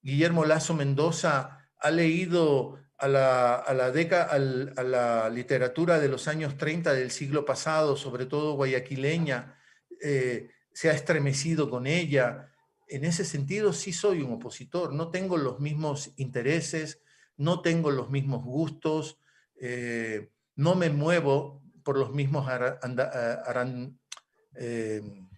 B: Guillermo Lasso Mendoza ha leído a la literatura de los años 30 del siglo pasado, sobre todo guayaquileña, se ha estremecido con ella. En ese sentido sí soy un opositor, no tengo los mismos intereses, no tengo los mismos gustos, no me muevo por los mismos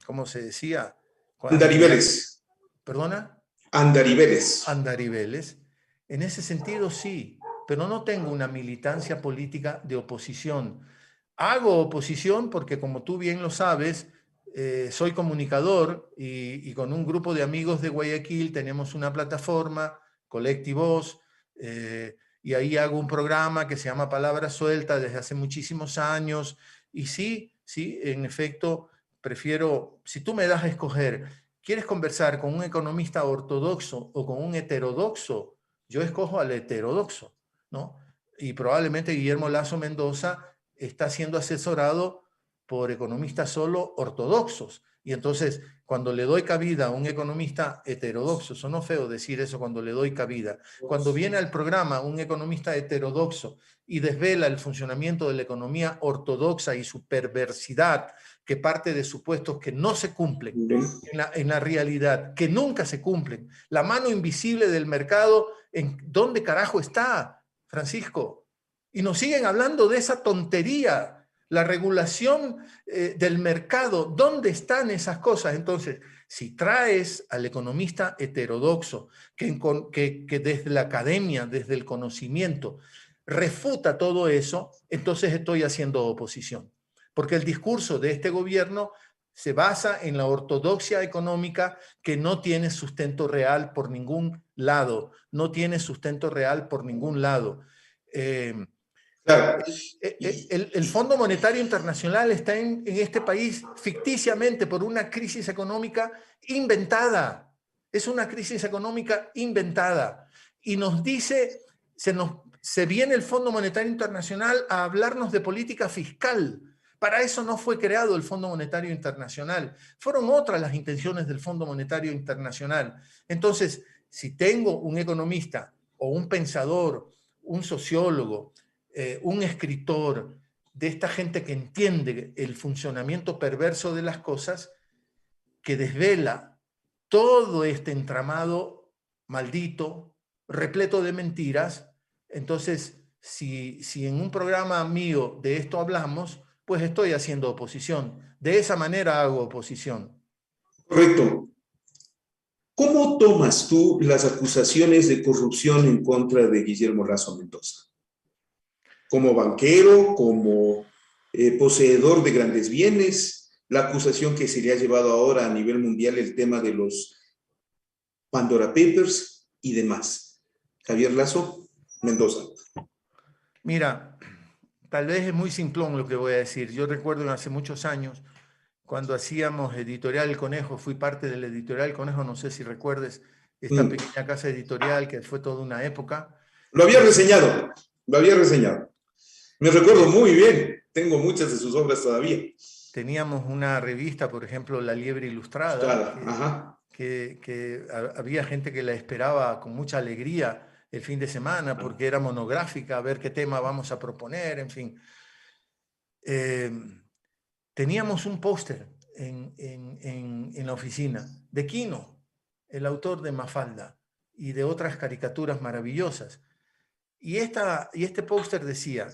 B: ¿cómo se decía?
A: Andariveles.
B: ¿Perdona?
A: Andariveles.
B: Andariveles. En ese sentido sí, pero no tengo una militancia política de oposición. Hago oposición porque, como tú bien lo sabes, soy comunicador y con un grupo de amigos de Guayaquil tenemos una plataforma, Colectivos, y ahí hago un programa que se llama Palabra Suelta desde hace muchísimos años. Y sí, en efecto, prefiero, si tú me das a escoger, ¿quieres conversar con un economista ortodoxo o con un heterodoxo? Yo escojo al heterodoxo, ¿no? Y probablemente Guillermo Lasso Mendoza está siendo asesorado por economistas solo ortodoxos. Y entonces, cuando le doy cabida a un economista heterodoxo, sonó feo decir eso cuando le doy cabida, cuando viene al programa un economista heterodoxo y desvela el funcionamiento de la economía ortodoxa y su perversidad, que parte de supuestos que no se cumplen en la realidad, que nunca se cumplen. La mano invisible del mercado, ¿en dónde carajo está, Francisco? Y nos siguen hablando de esa tontería, la regulación del mercado. ¿Dónde están esas cosas? Entonces, si traes al economista heterodoxo, que desde la academia, desde el conocimiento, refuta todo eso, entonces estoy haciendo oposición. Porque el discurso de este gobierno se basa en la ortodoxia económica que no tiene sustento real por ningún lado, no tiene sustento real por ningún lado.
A: Claro.
B: El Fondo Monetario Internacional está en este país ficticiamente por una crisis económica inventada. Es una crisis económica inventada. Y nos dice, se viene el Fondo Monetario Internacional a hablarnos de política fiscal. Para eso no fue creado el Fondo Monetario Internacional. Fueron otras las intenciones del Fondo Monetario Internacional. Entonces, si tengo un economista o un pensador, un sociólogo, un escritor, de esta gente que entiende el funcionamiento perverso de las cosas, que desvela todo este entramado maldito, repleto de mentiras, entonces, si en un programa mío de esto hablamos, pues estoy haciendo oposición. De esa manera hago oposición.
A: Correcto. ¿Cómo tomas tú las acusaciones de corrupción en contra de Guillermo Lasso Mendoza? como banquero, como poseedor de grandes bienes, la acusación que se le ha llevado ahora a nivel mundial, el tema de los Pandora Papers y demás. Javier Lazo Mendoza.
B: Mira, tal vez es muy simplón lo que voy a decir. Yo recuerdo hace muchos años, cuando hacíamos Editorial El Conejo, fui parte del Editorial El Conejo, no sé si recuerdes esta pequeña casa editorial que fue toda una época.
A: Lo había reseñado, lo había reseñado. Me recuerdo muy bien, tengo muchas de sus obras todavía.
B: Teníamos una revista, por ejemplo, La Liebre Ilustrada, que había gente que la esperaba con mucha alegría el fin de semana porque era monográfica, a ver qué tema vamos a proponer, en fin. Teníamos un póster en la oficina de Quino, el autor de Mafalda y de otras caricaturas maravillosas. Y este póster decía: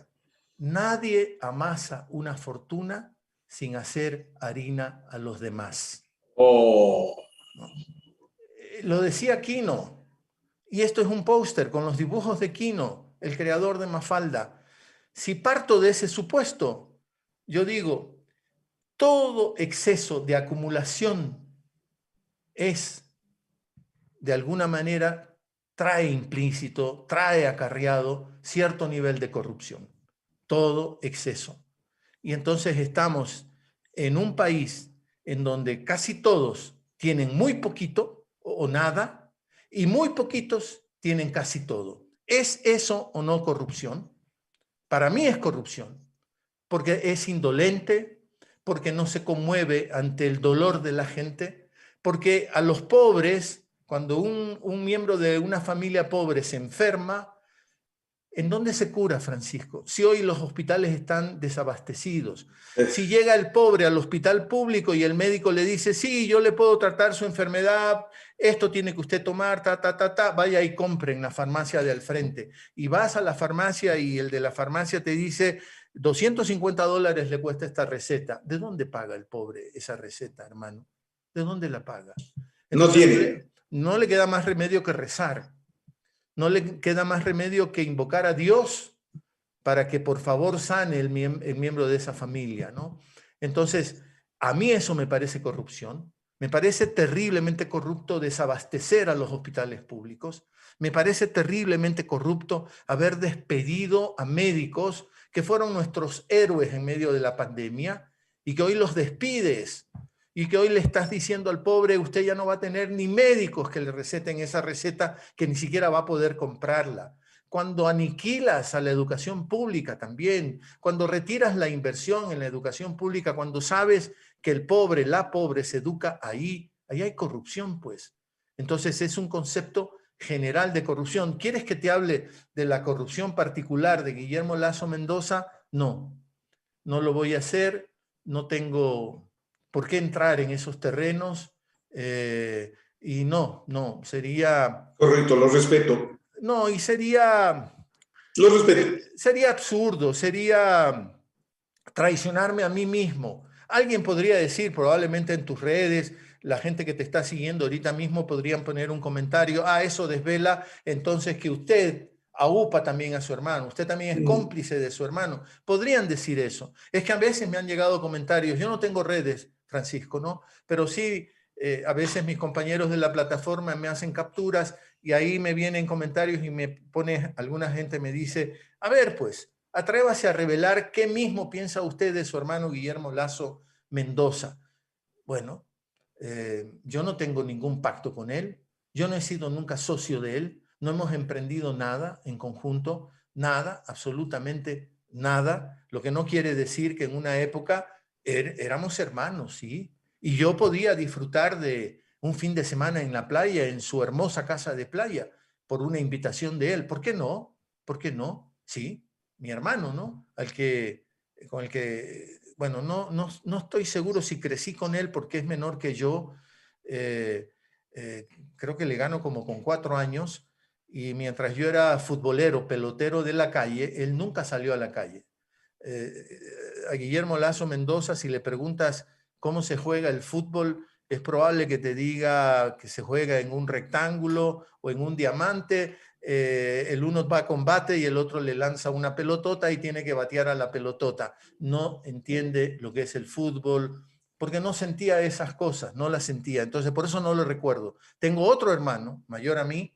B: nadie amasa una fortuna sin hacer harina a los demás.
A: Oh.
B: ¿No? Lo decía Quino. Y esto es un póster con los dibujos de Quino, el creador de Mafalda. Si parto de ese supuesto, yo digo, todo exceso de acumulación es, de alguna manera, trae implícito, trae acarreado cierto nivel de corrupción. Todo exceso. Y entonces estamos en un país en donde casi todos tienen muy poquito o nada y muy poquitos tienen casi todo. ¿Es eso o no corrupción? Para mí es corrupción, porque es indolente, porque no se conmueve ante el dolor de la gente, porque a los pobres, cuando un miembro de una familia pobre se enferma, ¿en dónde se cura, Francisco? Si hoy los hospitales están desabastecidos. Si llega el pobre al hospital público y el médico le dice, sí, yo le puedo tratar su enfermedad, esto tiene que usted tomar, vaya y compre en la farmacia de al frente. Y vas a la farmacia y el de la farmacia te dice, $250 le cuesta esta receta. ¿De dónde paga el pobre esa receta, hermano? ¿De dónde la paga? Entonces,
A: no tiene.
B: No le queda más remedio que rezar. No le queda más remedio que invocar a Dios para que por favor sane el miembro de esa familia, ¿no? Entonces, a mí eso me parece corrupción. Me parece terriblemente corrupto desabastecer a los hospitales públicos. Me parece terriblemente corrupto haber despedido a médicos que fueron nuestros héroes en medio de la pandemia y que hoy los despides. Y que hoy le estás diciendo al pobre, usted ya no va a tener ni médicos que le receten esa receta, que ni siquiera va a poder comprarla. Cuando aniquilas a la educación pública también, cuando retiras la inversión en la educación pública, cuando sabes que el pobre, la pobre se educa ahí hay corrupción, pues. Entonces es un concepto general de corrupción. ¿Quieres que te hable de la corrupción particular de Guillermo Lazo Mendoza? No, no lo voy a hacer, no tengo por qué entrar en esos terrenos y no, sería...
A: Correcto, lo respeto.
B: No, y sería...
A: Lo respeto.
B: Sería absurdo, sería traicionarme a mí mismo. Alguien podría decir, probablemente en tus redes, la gente que te está siguiendo ahorita mismo podrían poner un comentario, eso desvela entonces que usted aupa también a su hermano, usted también es cómplice de su hermano. Podrían decir eso. Es que a veces me han llegado comentarios, yo no tengo redes, Francisco, ¿no? Pero sí, a veces mis compañeros de la plataforma me hacen capturas y ahí me vienen comentarios y me pone, alguna gente me dice, a ver, pues, atrévase a revelar qué mismo piensa usted de su hermano Guillermo Lazo Mendoza. Bueno, yo no tengo ningún pacto con él, yo no he sido nunca socio de él, no hemos emprendido nada en conjunto, nada, absolutamente nada, lo que no quiere decir que en una época éramos hermanos, ¿sí? Y yo podía disfrutar de un fin de semana en la playa, en su hermosa casa de playa, por una invitación de él. ¿Por qué no? ¿Por qué no? Sí, mi hermano, ¿no? Con el que, bueno, no estoy seguro si crecí con él porque es menor que yo. Creo que le gano como con 4 años y mientras yo era futbolero, pelotero de la calle, él nunca salió a la calle. A Guillermo Lazo Mendoza, si le preguntas cómo se juega el fútbol, es probable que te diga que se juega en un rectángulo o en un diamante. el uno va a combate y el otro le lanza una pelotota y tiene que batear a la pelotota. No entiende lo que es el fútbol, porque no sentía esas cosas, no las sentía. Entonces, por eso no lo recuerdo. Tengo otro hermano, mayor a mí,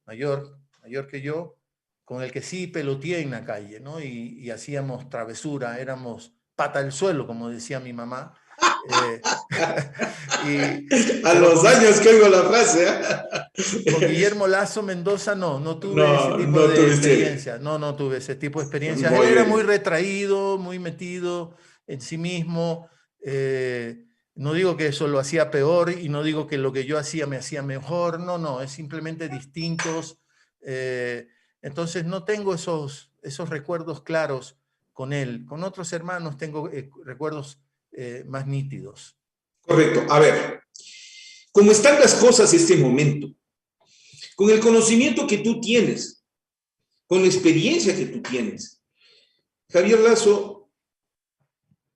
B: mayor que yo, con el que sí peloteé en la calle, ¿no? Y hacíamos travesura, éramos pata al suelo, como decía mi mamá. Eh,
A: A
B: pero
A: los años que oigo la frase, ¿eh?
B: con Guillermo Lazo Mendoza no tuve ese
A: No,
B: tipo
A: no
B: de
A: tuviste.
B: experiencia, no tuve ese tipo de experiencias. Él
A: Muy
B: era muy
A: bien.
B: retraído, muy metido en sí mismo. No digo que eso lo hacía peor y no digo que lo que yo hacía me hacía mejor, no, es simplemente distintos. Eh, entonces no tengo esos recuerdos claros con él. Con otros hermanos tengo recuerdos más nítidos.
A: Correcto. A ver, ¿cómo están las cosas en este momento? Con el conocimiento que tú tienes, con la experiencia que tú tienes, Javier Lazo,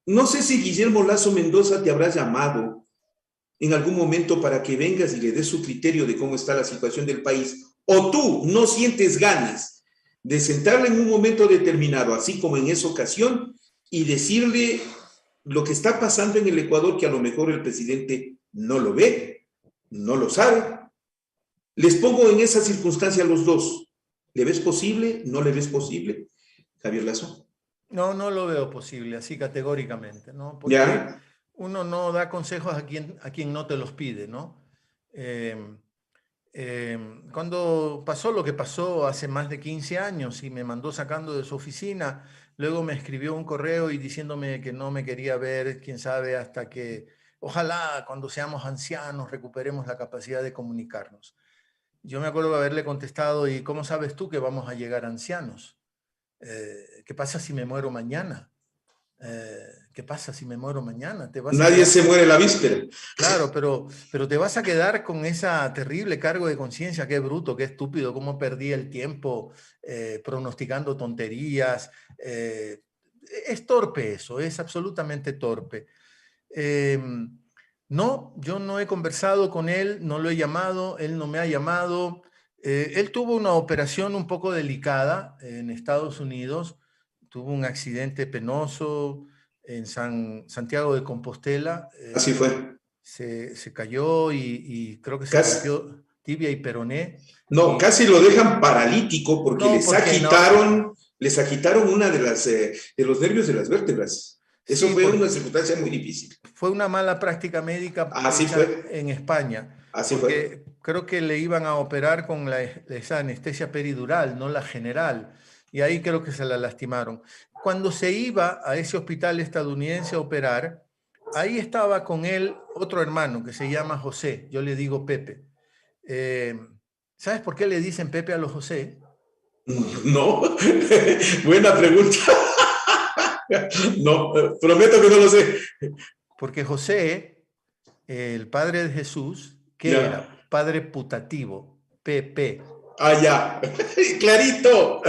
A: no sé si Guillermo Lazo Mendoza te habrá llamado en algún momento para que vengas y le des su criterio de cómo está la situación del país, o tú no sientes ganas de sentarle en un momento determinado, así como en esa ocasión, y decirle lo que está pasando en el Ecuador, que a lo mejor el presidente no lo ve, no lo sabe. Les pongo en esa circunstancia a los dos. ¿Le ves posible? ¿No le ves posible? Javier Lazo.
B: No lo veo posible, así categóricamente, ¿no? Porque
A: ¿Ya?
B: uno no da consejos a quien no te los pide, ¿no? Eh, Cuando pasó lo que pasó hace más de 15 años y me mandó sacando de su oficina, luego me escribió un correo y diciéndome que no me quería ver, quién sabe, hasta que ojalá cuando seamos ancianos recuperemos la capacidad de comunicarnos. Yo me acuerdo de haberle contestado, ¿y cómo sabes tú que vamos a llegar ancianos? ¿Qué pasa si me muero mañana? ¿Qué pasa si me muero mañana? Te vas a
A: Nadie
B: quedar
A: se muere la víspera.
B: Claro, pero te vas a quedar con esa terrible cargo de conciencia, qué bruto, qué estúpido, cómo perdí el tiempo pronosticando tonterías. Es torpe eso, es absolutamente torpe. Eh, no, yo no he conversado con él, no lo he llamado, él no me ha llamado. Él tuvo una operación un poco delicada en Estados Unidos, tuvo un accidente penoso en Santiago de Compostela.
A: Así fue.
B: Se cayó y creo que se
A: Casi,
B: rompió tibia y peroné.
A: no,
B: Y
A: casi lo dejan paralítico porque
B: no, porque no,
A: les agitaron una de los nervios de las vértebras. Eso
B: sí,
A: fue una
B: porque
A: circunstancia muy difícil.
B: fue una mala práctica médica
A: Así
B: hecha
A: fue,
B: en España,
A: así fue.
B: porque creo que le iban a operar con esa anestesia peridural, no la general, y ahí creo que se la lastimaron. Cuando se iba a ese hospital estadounidense a operar, ahí estaba con él otro hermano que se llama José, yo le digo Pepe. Eh, ¿Sabes por qué le dicen Pepe a los José?
A: No, buena pregunta. No, prometo que no lo sé.
B: Porque José, el padre de Jesús, ¿qué
A: Ya.
B: era? Padre putativo, PP.
A: Ah, ya. Clarito.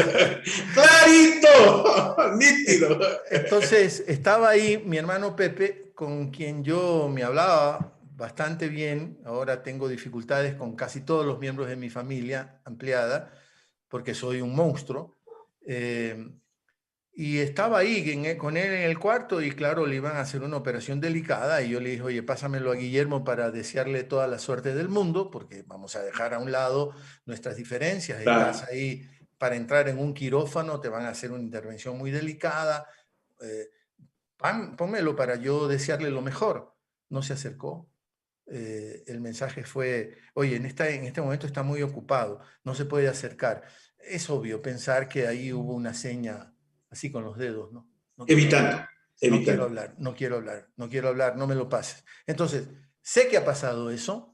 A: Clarito. Nítido.
B: Entonces estaba ahí mi hermano Pepe, con quien yo me hablaba bastante bien. Ahora tengo dificultades con casi todos los miembros de mi familia ampliada, porque soy un monstruo. Eh, Y estaba ahí con él en el cuarto y claro, le iban a hacer una operación delicada y yo le dije, oye, pásamelo a Guillermo para desearle toda la suerte del mundo, porque vamos a dejar a un lado nuestras diferencias. Estás
A: Claro.
B: ahí para entrar en un quirófano, te van a hacer una intervención muy delicada. eh, Pónmelo para yo desearle lo mejor. No se acercó. El mensaje fue, oye, en este momento está muy ocupado, no se puede acercar. Es obvio pensar que ahí hubo una seña así con los dedos, ¿no? No quiero hablar,
A: Evitando,
B: no quiero
A: evitando.
B: hablar, no quiero hablar, no quiero hablar, no me lo pases. Entonces, sé que ha pasado eso.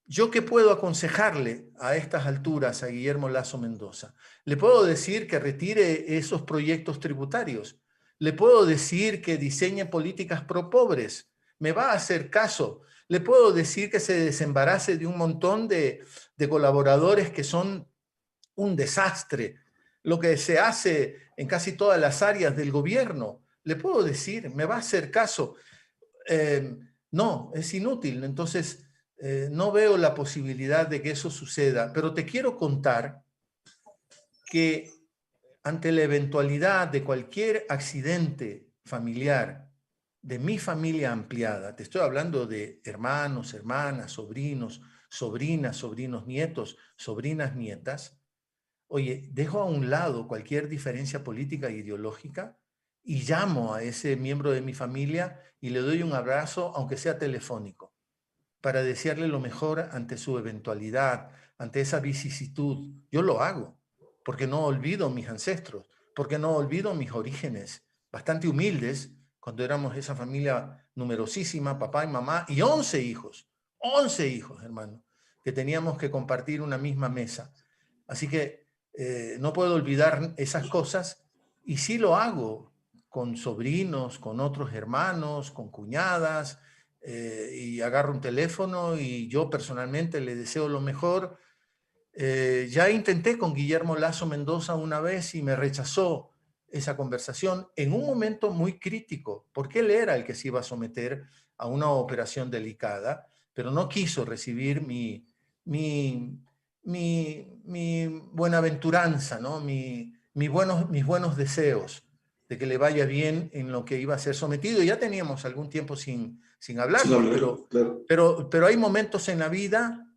B: ¿Yo qué puedo aconsejarle a estas alturas a Guillermo Lazo Mendoza? Le puedo decir que retire esos proyectos tributarios. Le puedo decir que diseñe políticas pro pobres. Me va a hacer caso. Le puedo decir que se desembarace de un montón de colaboradores que son un desastre. Lo que se hace en casi todas las áreas del gobierno. Le puedo decir, me va a hacer caso. Eh, no, es inútil. Entonces, no veo la posibilidad de que eso suceda, pero te quiero contar que ante la eventualidad de cualquier accidente familiar de mi familia ampliada, te estoy hablando de hermanos, hermanas, sobrinos, sobrinas, sobrinos, nietos, sobrinas, nietas, oye, dejo a un lado cualquier diferencia política e ideológica y llamo a ese miembro de mi familia y le doy un abrazo, aunque sea telefónico, para desearle lo mejor ante su eventualidad, ante esa vicisitud. Yo lo hago, porque no olvido mis ancestros, porque no olvido mis orígenes, bastante humildes, cuando éramos esa familia numerosísima, papá y mamá, y 11 hijos, hermano, que teníamos que compartir una misma mesa. Así que no puedo olvidar esas cosas, y sí lo hago con sobrinos, con otros hermanos, con cuñadas, y agarro un teléfono y yo personalmente le deseo lo mejor. Ya intenté con Guillermo Lasso Mendoza una vez y me rechazó esa conversación en un momento muy crítico, porque él era el que se iba a someter a una operación delicada, pero no quiso recibir mi buenaventuranza, ¿no? Mis buenos deseos de que le vaya bien en lo que iba a ser sometido. Ya teníamos algún tiempo sin
A: Sin
B: hablarnos,
A: hablar, claro.
B: pero hay momentos en la vida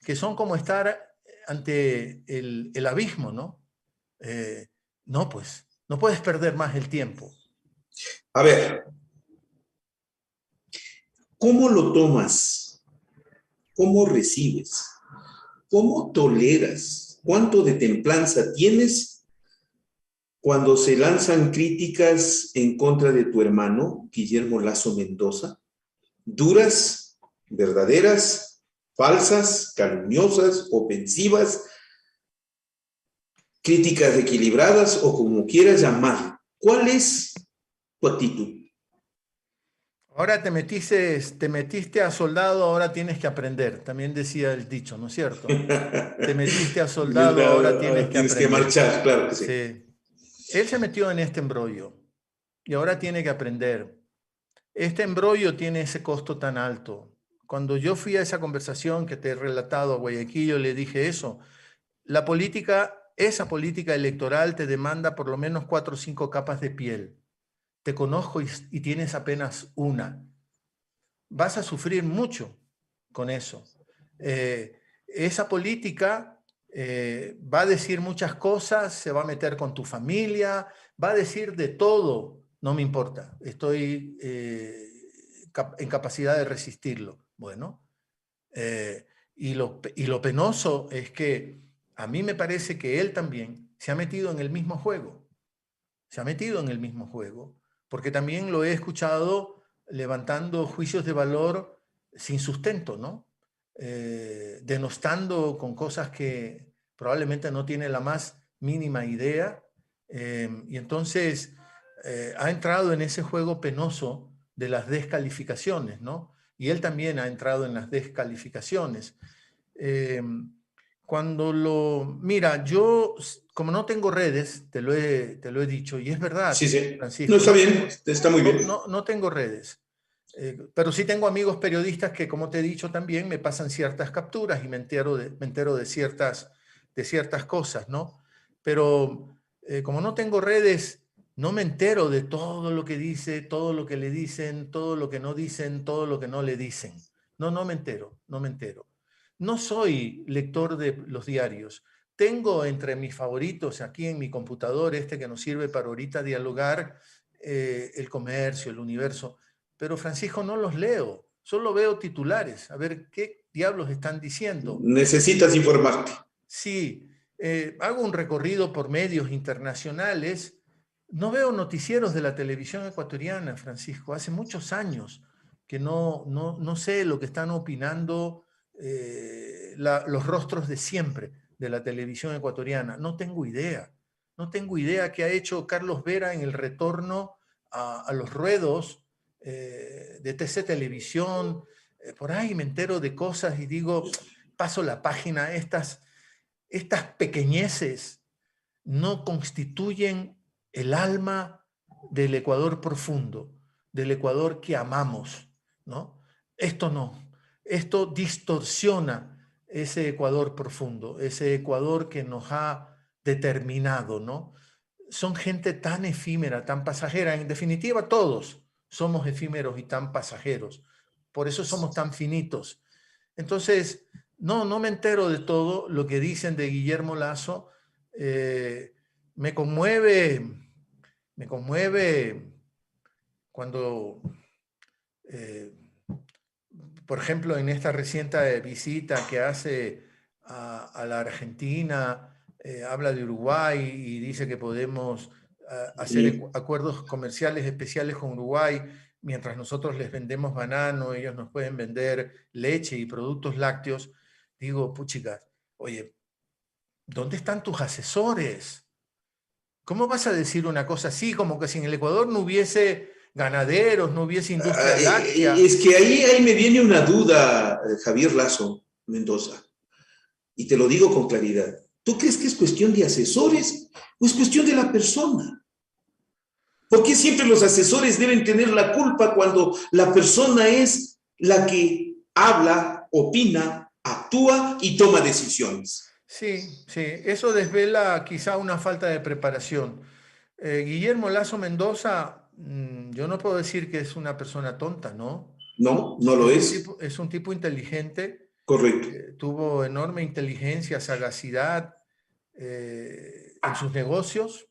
B: que son como estar ante el abismo, ¿no? No, pues, no puedes perder más el tiempo.
A: A ver, ¿cómo lo tomas? ¿Cómo recibes? ¿Cómo toleras? ¿Cuánto de templanza tienes cuando se lanzan críticas en contra de tu hermano, Guillermo Lasso Mendoza? Duras, verdaderas, falsas, calumniosas, ofensivas, críticas equilibradas o como quieras llamar. ¿Cuál es tu actitud?
B: Ahora te metiste a soldado, ahora tienes que aprender. También decía el dicho, ¿no es cierto? Te metiste a soldado, ahora tienes que
A: Tienes que
B: aprender.
A: marchar, claro que sí.
B: Sí. Él se metió en este embrollo y ahora tiene que aprender. Este embrollo tiene ese costo tan alto. Cuando yo fui a esa conversación que te he relatado a Guayaquil, yo le dije eso. La política, esa política electoral te demanda por lo menos 4 o 5 capas de piel. Te conozco y tienes apenas una. Vas a sufrir mucho con eso. Esa política va a decir muchas cosas, se va a meter con tu familia, va a decir de todo, no me importa, estoy en capacidad de resistirlo. Bueno, y lo penoso es que a mí me parece que él también se ha metido en el mismo juego, se ha metido en el mismo juego, porque también lo he escuchado levantando juicios de valor sin sustento, ¿no? Denostando con cosas que probablemente no tiene la más mínima idea, y entonces ha entrado en ese juego penoso de las descalificaciones, ¿no? Y él también ha entrado en las descalificaciones. Eh, Mira, yo como no tengo redes, te lo he dicho, y es
A: Sí,
B: verdad,
A: sí. No,
B: Francisco,
A: está bien, está muy bien.
B: no tengo redes. Pero sí tengo amigos periodistas que, como te he dicho también, me pasan ciertas capturas y me entero de ciertas cosas, ¿no? Pero como no tengo redes, no me entero de todo lo que dice, todo lo que le dicen, todo lo que no dicen, todo lo que no le dicen. No me entero, no me entero. No soy lector de los diarios. Tengo entre mis favoritos aquí en mi computador, este que nos sirve para ahorita dialogar, El Comercio, El Universo, pero Francisco no los leo, solo veo titulares, a ver qué diablos están diciendo.
A: Necesitas informarte.
B: Sí, hago un recorrido por medios internacionales, no veo noticieros de la televisión ecuatoriana, Francisco, hace muchos años que no sé lo que están opinando los rostros de siempre de la televisión ecuatoriana, no tengo idea. No tengo idea qué ha hecho Carlos Vera en el retorno a los ruedos de TC Televisión. Por ahí me entero de cosas y digo, paso la página, estas pequeñeces no constituyen el alma del Ecuador profundo, del Ecuador que amamos, ¿no? Esto no, esto distorsiona ese Ecuador profundo, ese Ecuador que nos ha determinado, ¿no? Son gente tan efímera, tan pasajera. En definitiva, todos somos efímeros y tan pasajeros. Por eso somos tan finitos. Entonces, no me entero de todo lo que dicen de Guillermo Lasso. Me conmueve cuando, eh, por ejemplo, en esta reciente visita que hace a la Argentina, habla de Uruguay y dice que podemos hacer acuerdos comerciales especiales con Uruguay, mientras nosotros les vendemos banano, ellos nos pueden vender leche y productos lácteos. Digo, puchica, oye, ¿dónde están tus asesores? ¿Cómo vas a decir una cosa así? Como que si en el Ecuador no hubiese ganaderos, no hubiese industria láctea.
A: Es que ahí me viene una duda, Javier Lasso Mendoza, y te lo digo con claridad. ¿Tú crees que es cuestión de asesores o es cuestión de la persona? ¿Por qué siempre los asesores deben tener la culpa cuando la persona es la que habla, opina, actúa y toma decisiones?
B: Sí, eso desvela quizá una falta de preparación. Guillermo Lasso Mendoza, yo no puedo decir que es una persona tonta, ¿no?
A: No, no lo es.
B: Es un tipo inteligente,
A: Correcto.
B: tuvo enorme inteligencia, sagacidad en sus negocios,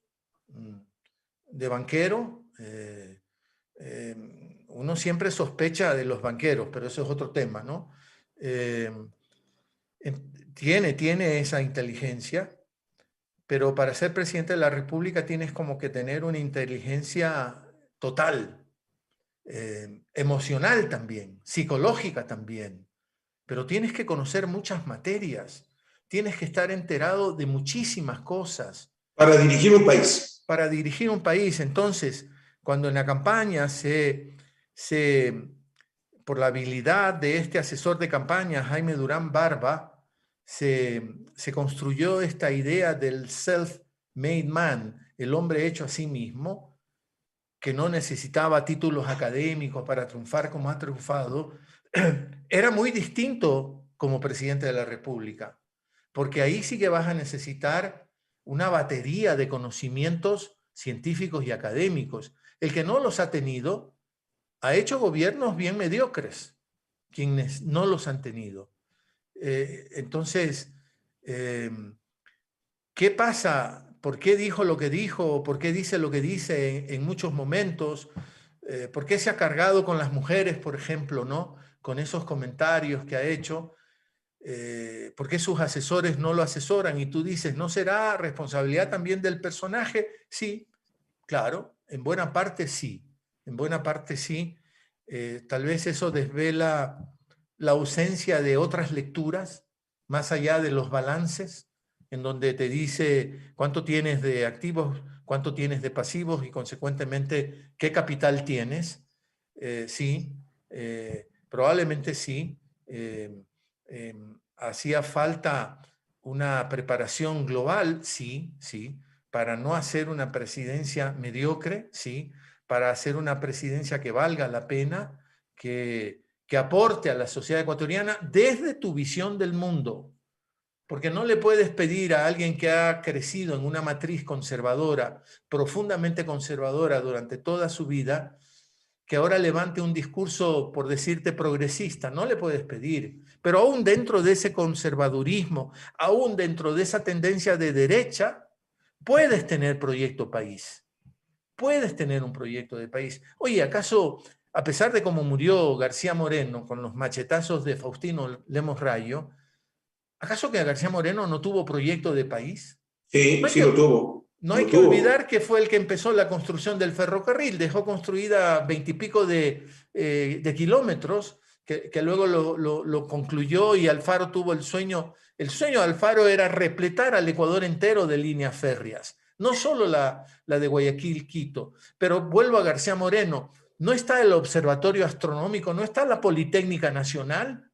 B: de banquero. Uno siempre sospecha de los banqueros, pero eso es otro tema, ¿no? Tiene esa inteligencia, pero para ser presidente de la República tienes como que tener una inteligencia total, emocional también, psicológica también, pero tienes que conocer muchas materias, tienes que estar enterado de muchísimas cosas.
A: Para dirigir un país.
B: Para dirigir un país. Entonces, cuando en la campaña por la habilidad de este asesor de campaña, Jaime Durán Barba, se construyó esta idea del self-made man, el hombre hecho a sí mismo, que no necesitaba títulos académicos para triunfar como ha triunfado, era muy distinto como presidente de la República, porque ahí sí que vas a necesitar una batería de conocimientos científicos y académicos. El que no los ha tenido ha hecho gobiernos bien mediocres, quienes no los han tenido. Entonces, ¿qué pasa? ¿Por qué dijo lo que dijo? ¿Por qué dice lo que dice en muchos momentos? ¿Por qué se ha cargado con las mujeres, por ejemplo, ¿no? Con esos comentarios que ha hecho? ¿Por qué sus asesores no lo asesoran? Y tú dices, ¿no será responsabilidad también del personaje? Sí, claro, en buena parte sí. En buena parte sí. Tal vez eso desvela la ausencia de otras lecturas, más allá de los balances, en donde te dice cuánto tienes de activos, cuánto tienes de pasivos y consecuentemente qué capital tienes. Sí, probablemente sí. Hacía falta una preparación global, sí, para no hacer una presidencia mediocre, sí, para hacer una presidencia que valga la pena, que aporte a la sociedad ecuatoriana desde tu visión del mundo. Porque no le puedes pedir a alguien que ha crecido en una matriz conservadora, profundamente conservadora durante toda su vida, que ahora levante un discurso, por decirte, progresista. No le puedes pedir. Pero aún dentro de ese conservadurismo, aún dentro de esa tendencia de derecha, puedes tener proyecto país. Puedes tener un proyecto de país. Oye, ¿acaso, a pesar de cómo murió García Moreno con los machetazos de Faustino Lemos Rayo, ¿acaso que García Moreno no tuvo proyecto de país?
A: Sí, sí lo tuvo.
B: No hay
A: Lo
B: que
A: tuvo.
B: olvidar que fue el que empezó la construcción del ferrocarril, dejó construida 20 y pico de kilómetros, que luego lo concluyó y Alfaro tuvo el sueño de Alfaro era repletar al Ecuador entero de líneas férreas, no solo la de Guayaquil-Quito, pero vuelvo a García Moreno, ¿no está el Observatorio Astronómico, no está la Politécnica Nacional?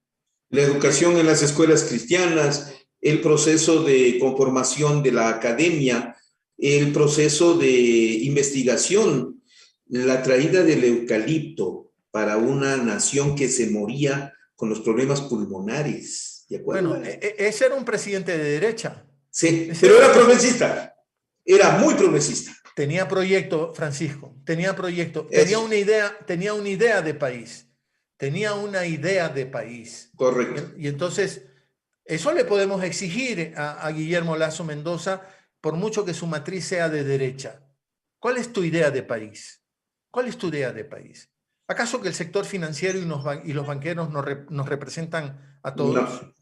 A: La educación en las escuelas cristianas, el proceso de conformación de la academia, el proceso de investigación, la traída del eucalipto para una nación que se moría con los problemas pulmonares. ¿De acuerdo?
B: Bueno, ese era un presidente de derecha.
A: Sí, pero era progresista. Era muy progresista.
B: Tenía proyecto, Francisco, tenía proyecto,
A: Eso.
B: tenía una idea de país, tenía una idea de país.
A: Correcto.
B: Y entonces, eso le podemos exigir a Guillermo Lasso Mendoza, por mucho que su matriz sea de derecha. ¿Cuál es tu idea de país? ¿Cuál es tu idea de país? ¿Acaso que el sector financiero y los banqueros nos representan a todos?
A: No,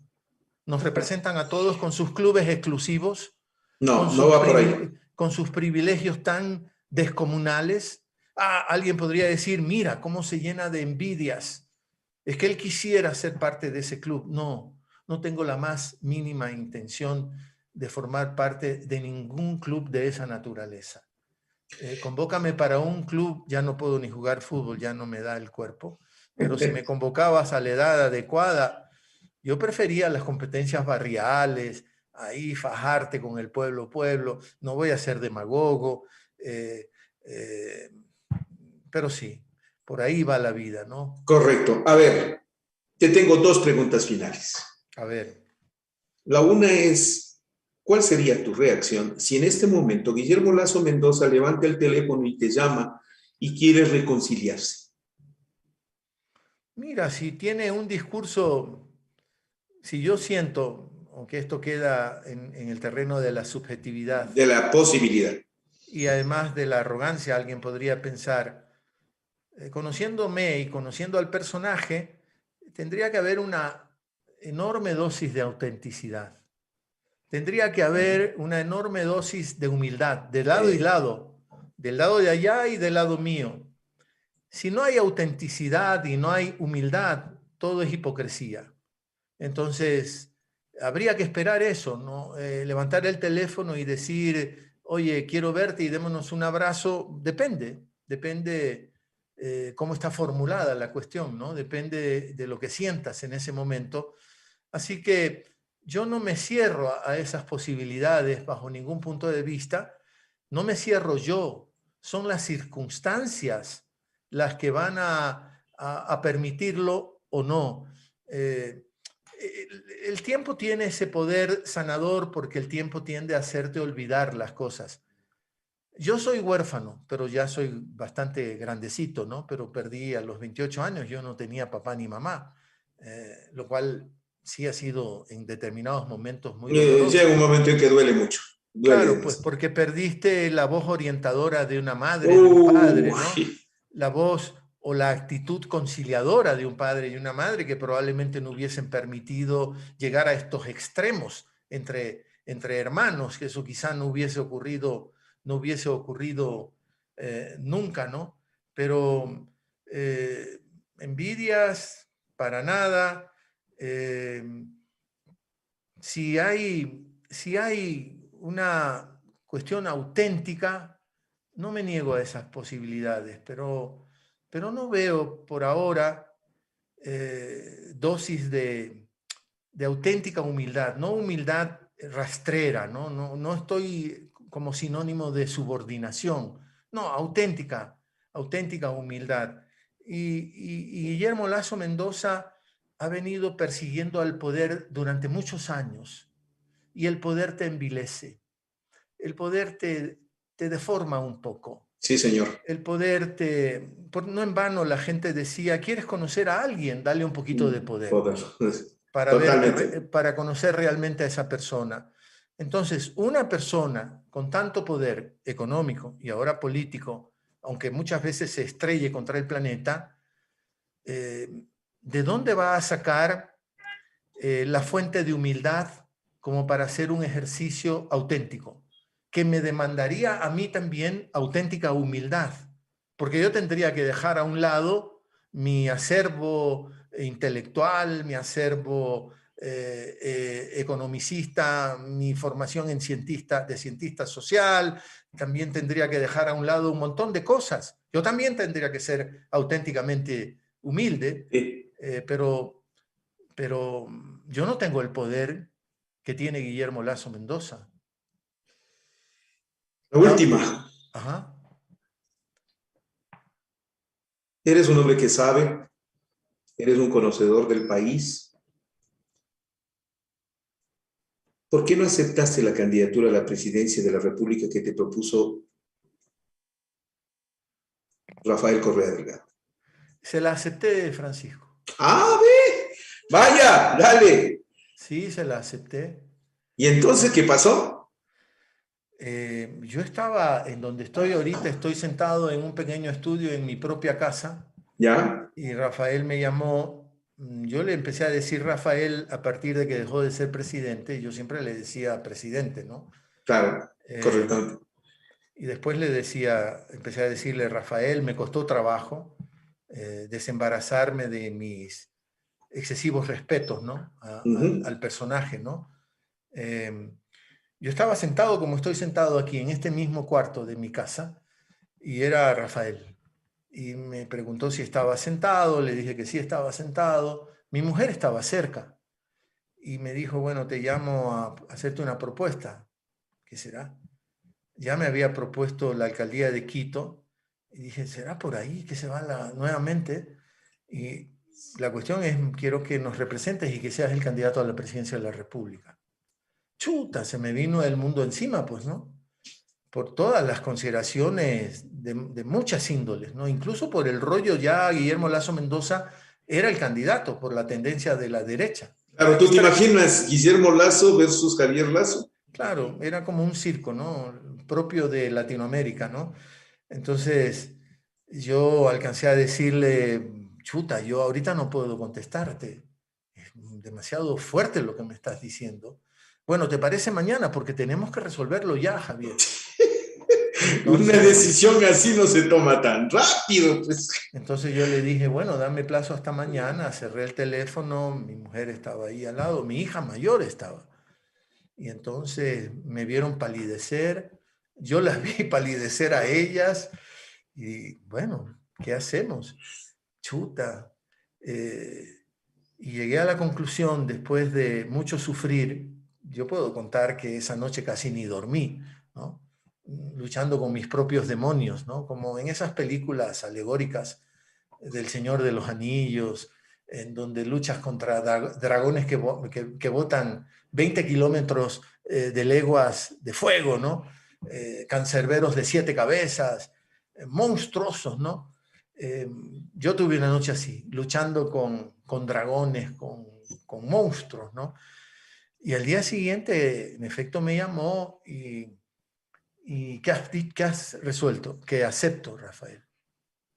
B: ¿Nos representan a todos con sus clubes exclusivos?
A: no, no va por ahí.
B: Con sus privilegios tan descomunales. Alguien podría decir, mira cómo se llena de envidias. Es que él quisiera ser parte de ese club. No, no tengo la más mínima intención de formar parte de ningún club de esa naturaleza. Convócame para un club, ya no puedo ni jugar fútbol, ya no me da el cuerpo, pero si me convocabas a la edad adecuada, yo prefería las competencias barriales, ahí fajarte con el pueblo, no voy a ser demagogo, eh, eh, pero sí, por ahí va la vida, ¿no?
A: Correcto. A ver, te tengo dos preguntas finales.
B: A ver.
A: La una es, ¿cuál sería tu reacción si en este momento Guillermo Lasso Mendoza levanta el teléfono y te llama y quiere reconciliarse?
B: Mira, si tiene un discurso, si yo siento, aunque esto queda en el terreno de la subjetividad,
A: De la posibilidad.
B: y además de la arrogancia, alguien podría pensar, conociéndome y conociendo al personaje, tendría que haber una enorme dosis de autenticidad. Tendría que haber una enorme dosis de humildad, de lado y lado, del lado de allá y del lado mío. Si no hay autenticidad y no hay humildad, todo es hipocresía. Entonces, habría que esperar eso, ¿no? Levantar el teléfono y decir, oye, quiero verte y démonos un abrazo, depende cómo está formulada la cuestión, ¿no? Depende de lo que sientas en ese momento. Así que yo no me cierro a esas posibilidades bajo ningún punto de vista, no me cierro yo, son las circunstancias las que van a permitirlo o no. El tiempo tiene ese poder sanador porque el tiempo tiende a hacerte olvidar las cosas. Yo soy huérfano, pero ya soy bastante grandecito, ¿no? Pero perdí a los 28 años, yo no tenía papá ni mamá, lo cual sí ha sido en determinados momentos muy
A: Llega
B: doloroso.
A: un momento en que duele mucho. Duele
B: Claro, pues
A: demasiado.
B: porque perdiste la voz orientadora de una madre, de un padre, ¿no? La voz o la actitud conciliadora de un padre y una madre que probablemente no hubiesen permitido llegar a estos extremos entre hermanos, que eso quizá no hubiese ocurrido nunca, ¿no? Pero envidias, para nada. Eh, si hay una cuestión auténtica, no me niego a esas posibilidades, pero no veo por ahora dosis de auténtica humildad, no humildad rastrera, no estoy como sinónimo de subordinación, no, auténtica humildad. Y Guillermo Lasso Mendoza ha venido persiguiendo al poder durante muchos años y el poder te envilece, el poder te deforma un poco.
A: Sí, señor.
B: El poder no en vano la gente decía, ¿quieres conocer a alguien? Dale un poquito de poder
A: Poder.
B: para
A: Totalmente.
B: para conocer realmente a esa persona. Entonces, una persona con tanto poder económico y ahora político, aunque muchas veces se estrelle contra el planeta, ¿de dónde va a sacar la fuente de humildad como para hacer un ejercicio auténtico? Que me demandaría a mí también auténtica humildad, porque yo tendría que dejar a un lado mi acervo intelectual, mi acervo economicista, mi formación de cientista social, también tendría que dejar a un lado un montón de cosas. Yo también tendría que ser auténticamente humilde,
A: Sí.
B: pero yo no tengo el poder que tiene Guillermo Lasso Mendoza.
A: La última.
B: Ajá.
A: Eres un hombre que sabe, eres un conocedor del país. ¿Por qué no aceptaste la candidatura a la presidencia de la República que te propuso Rafael Correa Delgado?
B: Se la acepté, Francisco.
A: ¡Ah, ve! ¡Vaya! ¡Dale!
B: Sí, se la acepté.
A: ¿Y entonces qué pasó?
B: Yo estaba en donde estoy ahorita, estoy sentado en un pequeño estudio en mi propia casa
A: ¿Ya?
B: y Rafael me llamó. Yo le empecé a decir Rafael a partir de que dejó de ser presidente. Yo siempre le decía presidente, ¿no?
A: Claro,
B: Eh,
A: correcto.
B: y después le decía, empecé a decirle Rafael, me costó trabajo desembarazarme de mis excesivos respetos, ¿no? Al personaje, ¿no? Eh, yo estaba sentado como estoy sentado aquí, en este mismo cuarto de mi casa, y era Rafael. Y me preguntó si estaba sentado, le dije que sí estaba sentado. Mi mujer estaba cerca y me dijo, bueno, te llamo a hacerte una propuesta. ¿Qué será? Ya me había propuesto la alcaldía de Quito y dije, ¿será por ahí que se va nuevamente? Y la cuestión es, quiero que nos representes y que seas el candidato a la presidencia de la República. Chuta, se me vino el mundo encima, pues, ¿no? Por todas las consideraciones de muchas índoles, ¿no? Incluso por el rollo ya Guillermo Lasso Mendoza era el candidato por la tendencia de la derecha.
A: Claro, tú te imaginas Guillermo Lasso versus Javier Lasso.
B: Claro, era como un circo, ¿no? Propio de Latinoamérica, ¿no? Entonces, yo alcancé a decirle, chuta, yo ahorita no puedo contestarte. Es demasiado fuerte lo que me estás diciendo. Bueno, ¿te parece mañana? Porque tenemos que resolverlo ya, Javier.
A: Una
B: Entonces,
A: decisión así no se toma tan rápido, pues.
B: entonces yo le dije, bueno, dame plazo hasta mañana. Cerré el teléfono, mi mujer estaba ahí al lado, mi hija mayor estaba. Y entonces me vieron palidecer, yo las vi palidecer a ellas y bueno, ¿qué hacemos? Chuta. Y llegué a la conclusión, después de mucho sufrir, yo puedo contar que esa noche casi ni dormí, ¿no? Luchando con mis propios demonios, ¿no? Como en esas películas alegóricas del Señor de los Anillos, en donde luchas contra dragones que botan 20 kilómetros de leguas de fuego, ¿no? Cancerberos de 7 cabezas, monstruosos, ¿no? Yo tuve una noche así, luchando con dragones, con monstruos, ¿no? Y al día siguiente, en efecto, me llamó y ¿qué has resuelto? Que acepto, Rafael,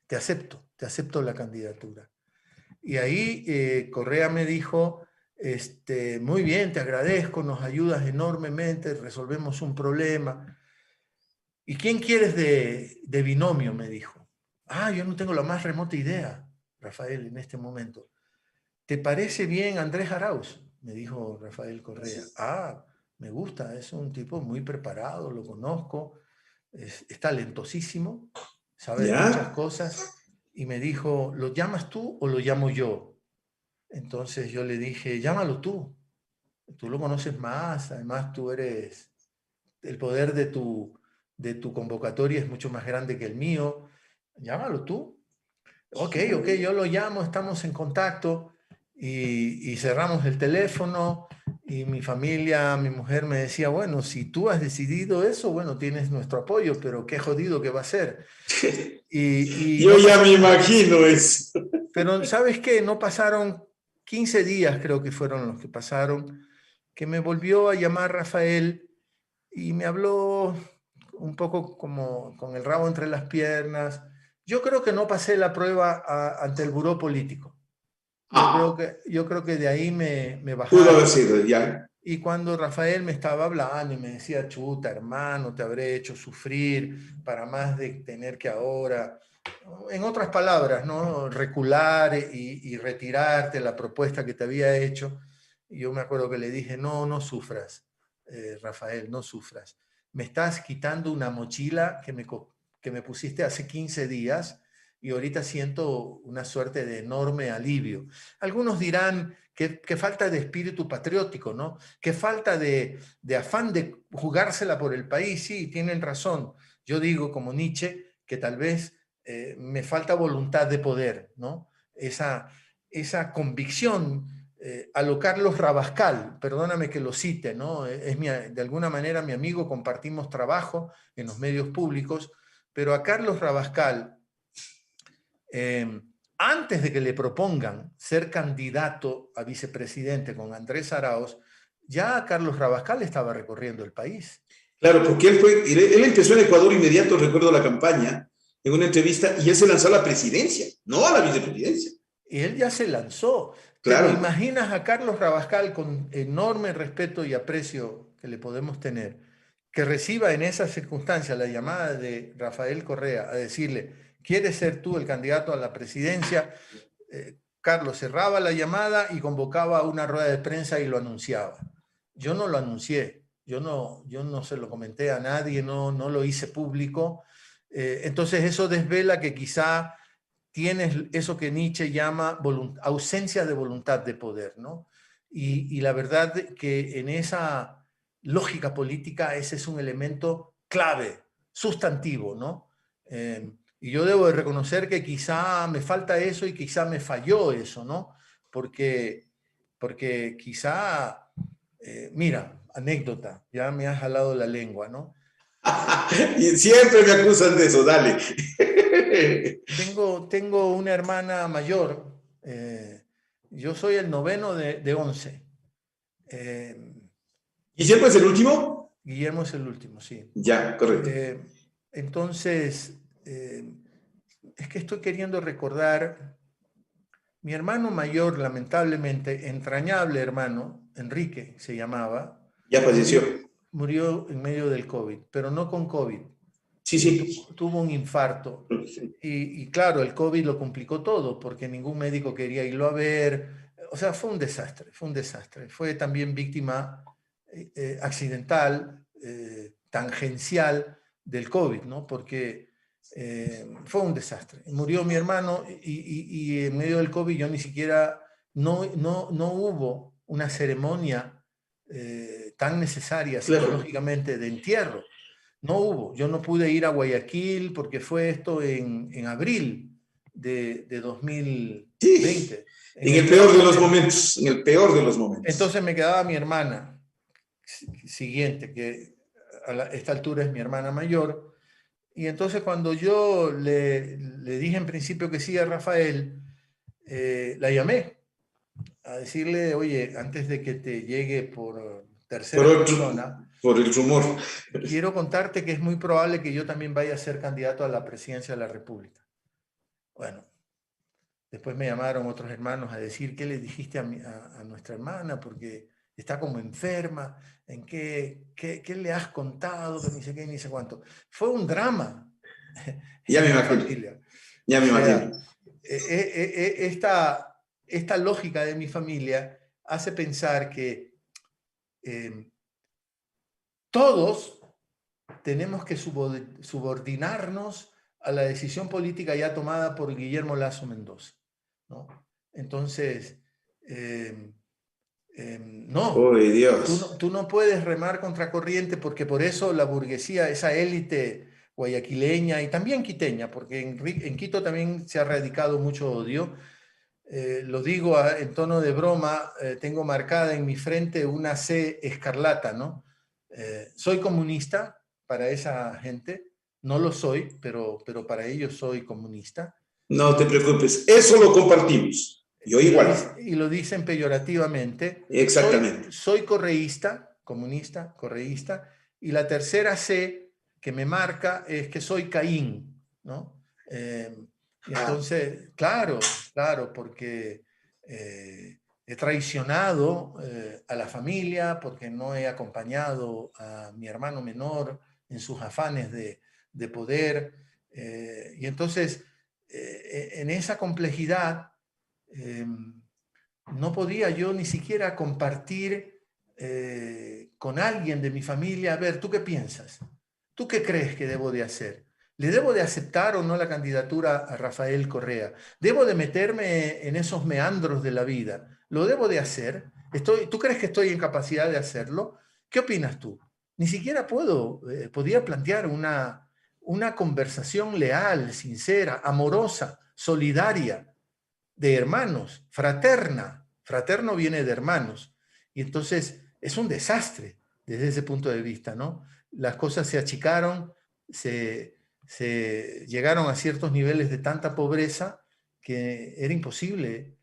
B: te acepto la candidatura. Y ahí Correa me dijo, muy bien, te agradezco, nos ayudas enormemente, resolvemos un problema. ¿Y quién quieres de binomio? Me dijo. Ah, yo no tengo la más remota idea, Rafael, en este momento. ¿Te parece bien Andrés Arauz? Me dijo Rafael Correa. Ah, me gusta, es un tipo muy preparado, lo conozco, es talentosísimo, sabe de muchas
A: ¿Ya?
B: cosas. Y me dijo, ¿lo llamas tú o lo llamo yo? Entonces yo le dije, llámalo tú lo conoces más, además tú eres, el poder de tu convocatoria es mucho más grande que el mío, llámalo tú. Ok, ok, yo lo llamo, estamos en contacto y cerramos el teléfono y mi familia, mi mujer me decía, bueno, si tú has decidido eso, bueno, tienes nuestro apoyo, pero qué jodido que va a ser. Y
A: Yo
B: no
A: ya me
B: pasaron,
A: imagino eso.
B: pero ¿sabes qué? No pasaron 15 días, creo que fueron los que pasaron, que me volvió a llamar Rafael y me habló un poco como con el rabo entre las piernas. Yo creo que no pasé la prueba ante el buró político.
A: Ah,
B: Yo creo que de ahí me
A: pudo haber
B: bajaron.
A: sido, ya.
B: Y cuando Rafael me estaba hablando y me decía, chuta, hermano, te habré hecho sufrir para más de tener que ahora, en otras palabras, ¿no? Recular y retirarte la propuesta que te había hecho. Y yo me acuerdo que le dije, no, no sufras, Rafael, no sufras. Me estás quitando una mochila que me pusiste hace 15 días y ahorita siento una suerte de enorme alivio. Algunos dirán que falta de espíritu patriótico, ¿no? Que falta de afán de jugársela por el país. Sí, tienen razón. Yo digo, como Nietzsche, que tal vez me falta voluntad de poder, ¿no? Esa convicción a lo Carlos Rabascal, perdóname que lo cite, ¿no? De alguna manera mi amigo, compartimos trabajo en los medios públicos, pero a Carlos Rabascal, antes de que le propongan ser candidato a vicepresidente con Andrés Arauz, ya Carlos Rabascal estaba recorriendo el país.
A: Claro, porque él empezó en Ecuador inmediato, recuerdo la campaña, en una entrevista, y él se lanzó a la presidencia, no a la vicepresidencia.
B: Y él ya se lanzó.
A: Claro.
B: ¿Te lo imaginas a Carlos Rabascal, con enorme respeto y aprecio que le podemos tener, que reciba en esas circunstancias la llamada de Rafael Correa a decirle, ¿quieres ser tú el candidato a la presidencia? Carlos cerraba la llamada y convocaba una rueda de prensa y lo anunciaba. Yo no lo anuncié, yo no se lo comenté a nadie, no lo hice público. Entonces eso desvela que quizá tienes eso que Nietzsche llama ausencia de voluntad de poder, ¿no? Y la verdad que en esa lógica política ese es un elemento clave, sustantivo, ¿no? Y yo debo de reconocer que quizá me falta eso y quizá me falló eso, ¿no? Porque quizá, mira, anécdota, ya me has jalado la lengua, ¿no?
A: Y siempre me acusan de eso, dale.
B: Tengo una hermana mayor, yo soy el noveno de 11.
A: ¿Guillermo es el último?
B: Guillermo es el último, sí.
A: Ya, correcto.
B: Entonces, es que estoy queriendo recordar, mi hermano mayor, lamentablemente, entrañable hermano, Enrique se llamaba.
A: Ya falleció.
B: Murió en medio del COVID, pero no con COVID.
A: Sí.
B: Tuvo un infarto. Y claro, el COVID lo complicó todo porque ningún médico quería irlo a ver. O sea, fue un desastre, fue un desastre. Fue también víctima accidental, tangencial del COVID, ¿no? Porque fue un desastre. Murió mi hermano y en medio del COVID yo ni siquiera, no hubo una ceremonia tan necesaria psicológicamente de entierro. No hubo. Yo no pude ir a Guayaquil porque fue esto en abril de 2020.
A: Sí, en el peor de los momentos, en el peor de los momentos.
B: Entonces me quedaba mi hermana siguiente, que a esta altura es mi hermana mayor. Y entonces cuando yo le dije en principio que sí a Rafael, la llamé a decirle, oye, antes de que te llegue por tercera persona,
A: por el rumor,
B: quiero contarte que es muy probable que yo también vaya a ser candidato a la presidencia de la República. Bueno, después me llamaron otros hermanos a decir, ¿qué le dijiste a nuestra hermana? Porque está como enferma, ¿en qué le has contado? Que ni sé qué, ni sé cuánto. Fue un drama.
A: Ya me imagino. Ya me imagino.
B: Esta lógica de mi familia hace pensar que todos tenemos que subordinarnos a la decisión política ya tomada por Guillermo Lasso Mendoza, ¿no? Entonces, no,
A: ¡Oh, Dios!
B: tú no puedes remar contra corriente porque por eso la burguesía, esa élite guayaquileña y también quiteña, porque en Quito también se ha radicado mucho odio. Lo digo en tono de broma, tengo marcada en mi frente una C escarlata, ¿no? Soy comunista para esa gente, no lo soy, pero para ellos soy comunista.
A: No te preocupes, eso lo compartimos. Yo igual.
B: Y lo dicen peyorativamente.
A: Exactamente.
B: Soy correísta, comunista, correísta, y la tercera C que me marca es que soy Caín, ¿no? Y entonces, claro, porque he traicionado a la familia, porque no he acompañado a mi hermano menor en sus afanes de poder. Y entonces, en esa complejidad, no podía yo ni siquiera compartir con alguien de mi familia, a ver, ¿tú qué piensas? ¿Tú qué crees que debo de hacer? ¿Le debo de aceptar o no la candidatura a Rafael Correa? ¿Debo de meterme en esos meandros de la vida? ¿Lo debo de hacer? ¿Tú crees que estoy en capacidad de hacerlo? ¿Qué opinas tú? Ni siquiera podía plantear una conversación leal, sincera, amorosa, solidaria, de hermanos, fraterna, fraterno viene de hermanos. Y entonces es un desastre desde ese punto de vista, ¿no? Las cosas se achicaron, se llegaron a ciertos niveles de tanta pobreza que era imposible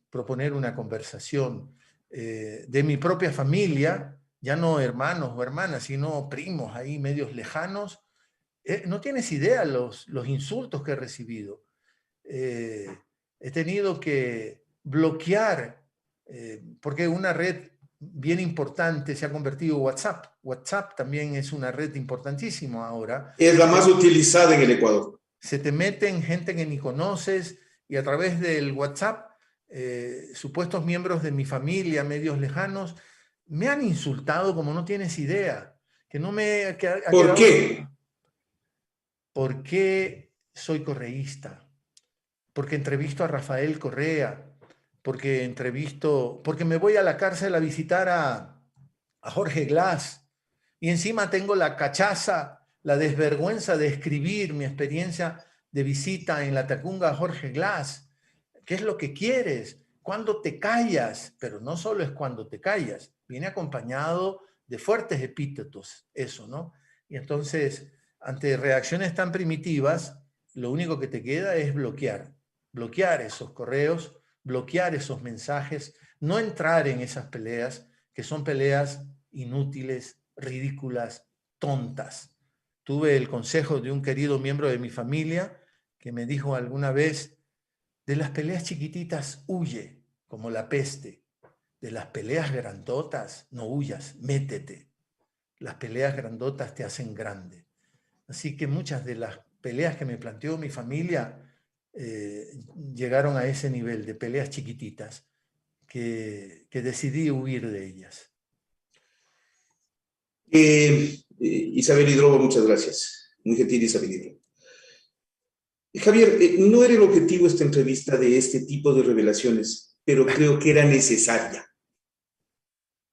B: proponer una conversación. De mi propia familia, ya no hermanos o hermanas, sino primos ahí medios lejanos. No tienes idea los insultos que he recibido. He tenido que bloquear, porque una red bien importante se ha convertido en WhatsApp. WhatsApp también es una red importantísima ahora.
A: Es la más utilizada en el Ecuador.
B: Se te meten gente que ni conoces y a través del WhatsApp, supuestos miembros de mi familia, medios lejanos, me han insultado como no tienes idea. Que no me
A: ¿Por qué?
B: Porque soy correísta, porque entrevisto a Rafael Correa, porque me voy a la cárcel a visitar a Jorge Glass y encima tengo la cachaza, la desvergüenza de escribir mi experiencia de visita en la Tacunga a Jorge Glass. ¿Qué es lo que quieres? ¿Cuándo te callas? Pero no solo es cuando te callas, viene acompañado de fuertes epítetos, eso, ¿no? Y entonces, ante reacciones tan primitivas, lo único que te queda es bloquear esos correos, bloquear esos mensajes, no entrar en esas peleas, que son peleas inútiles, ridículas, tontas. Tuve el consejo de un querido miembro de mi familia que me dijo alguna vez: de las peleas chiquititas huye, como la peste. De las peleas grandotas no huyas, métete. Las peleas grandotas te hacen grande. Así que muchas de las peleas que me planteó mi familia llegaron a ese nivel de peleas chiquititas que decidí huir de ellas.
A: Isabel Hidrobo, muchas gracias. Muy gentil, Isabel Hidrobo. Javier, no era el objetivo esta entrevista de este tipo de revelaciones, pero creo que era necesaria.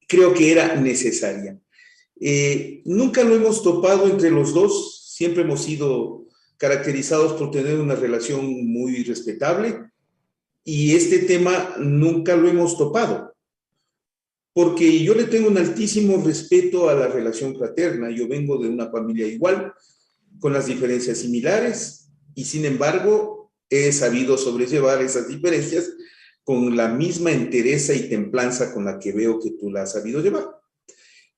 A: Creo que era necesaria. Nunca lo hemos topado entre los dos, siempre hemos sido caracterizados por tener una relación muy respetable y este tema nunca lo hemos topado, porque yo le tengo un altísimo respeto a la relación fraterna. Yo vengo de una familia igual, con las diferencias similares, y sin embargo he sabido sobrellevar esas diferencias con la misma entereza y templanza con la que veo que tú la has sabido llevar.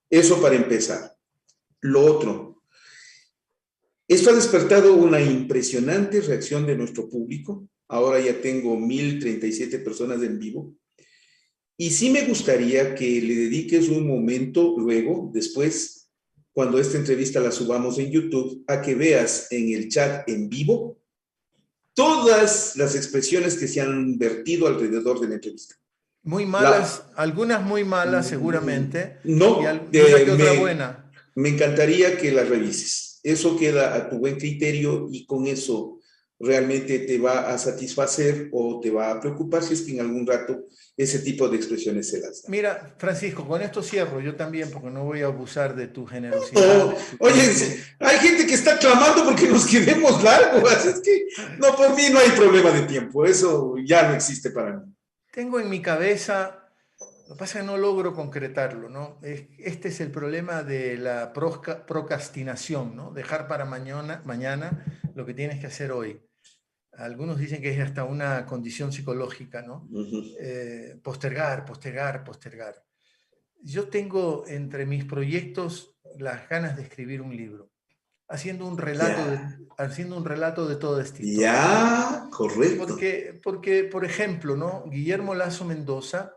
A: Eso para empezar. Lo otro, esto ha despertado una impresionante reacción de nuestro público. Ahora ya tengo 1,037 personas en vivo. Y sí me gustaría que le dediques un momento luego, después, cuando esta entrevista la subamos en YouTube, a que veas en el chat en vivo todas las expresiones que se han vertido alrededor de la entrevista.
B: Muy malas, algunas muy malas seguramente,
A: no,
B: y una que otra buena.
A: Me encantaría que las revises. Eso queda a tu buen criterio y con eso realmente te va a satisfacer o te va a preocupar si es que en algún rato ese tipo de expresiones se las dan.
B: Mira, Francisco, con esto cierro yo también, porque no voy a abusar de tu generosidad.
A: Oye, hay gente que está clamando porque nos quedemos largos, así es que no, por mí no hay problema de tiempo, eso ya no existe para mí.
B: Tengo en mi cabeza, lo que pasa es que no logro concretarlo, ¿no? Este es el problema de la procrastinación, ¿no? Dejar para mañana lo que tienes que hacer hoy. Algunos dicen que es hasta una condición psicológica, ¿no? Postergar. Yo tengo entre mis proyectos las ganas de escribir un libro, haciendo un relato de toda esta historia.
A: Ya, correcto.
B: Porque, por ejemplo, ¿no? Guillermo Lasso Mendoza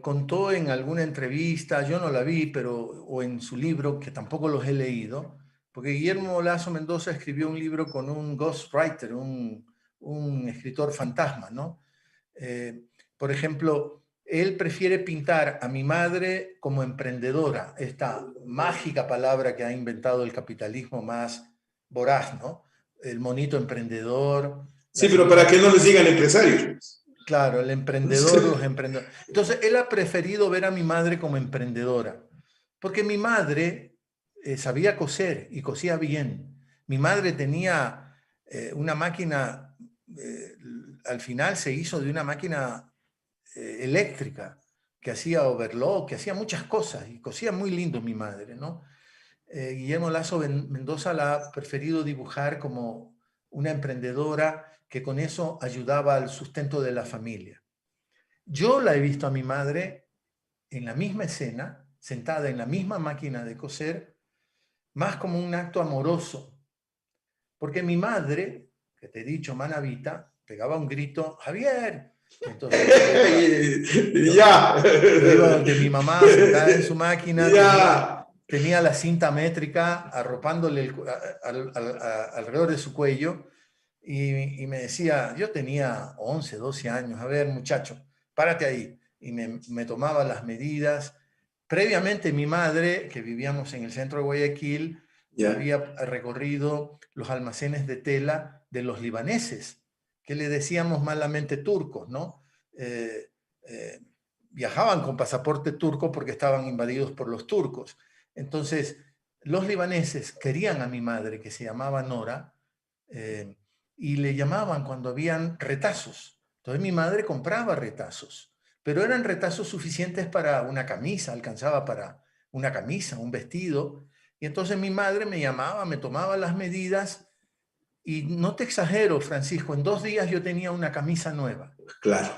B: contó en alguna entrevista, yo no la vi, o en su libro, que tampoco los he leído, porque Guillermo Lasso Mendoza escribió un libro con un ghostwriter, un escritor fantasma, ¿no? Por ejemplo, él prefiere pintar a mi madre como emprendedora, esta mágica palabra que ha inventado el capitalismo más voraz, ¿no? El monito emprendedor.
A: Sí, pero para que no les digan empresarios.
B: Claro, el emprendedor, los emprendedores. Entonces, él ha preferido ver a mi madre como emprendedora, porque mi madre sabía coser y cosía bien. Mi madre tenía una máquina al final se hizo de una máquina eléctrica que hacía overlock, que hacía muchas cosas y cosía muy lindo mi madre, ¿no? Guillermo Lasso Mendoza la ha preferido dibujar como una emprendedora que con eso ayudaba al sustento de la familia. Yo la he visto a mi madre en la misma escena, sentada en la misma máquina de coser, más como un acto amoroso. Porque mi madre, que te he dicho, Manavita, pegaba un grito, Javier. Entonces
A: Ya.
B: yo iba donde mi mamá, sentada en su máquina,
A: Ya.
B: tenía la cinta métrica arropándole alrededor de su cuello y me decía, yo tenía 11, 12 años, a ver muchacho, párate ahí. Y me tomaba las medidas. Previamente mi madre, que vivíamos en el centro de Guayaquil,
A: Ya.
B: había recorrido los almacenes de tela de los libaneses, que le decíamos malamente turcos, ¿no? Eh, eh, Viajaban con pasaporte turco porque estaban invadidos por los turcos. Entonces, los libaneses querían a mi madre, que se llamaba Nora, y le llamaban cuando habían retazos. Entonces mi madre compraba retazos, pero eran retazos suficientes para una camisa, alcanzaba para una camisa, un vestido. Y entonces mi madre me llamaba, me tomaba las medidas y no te exagero, Francisco, en 2 días yo tenía una camisa nueva,
A: Claro.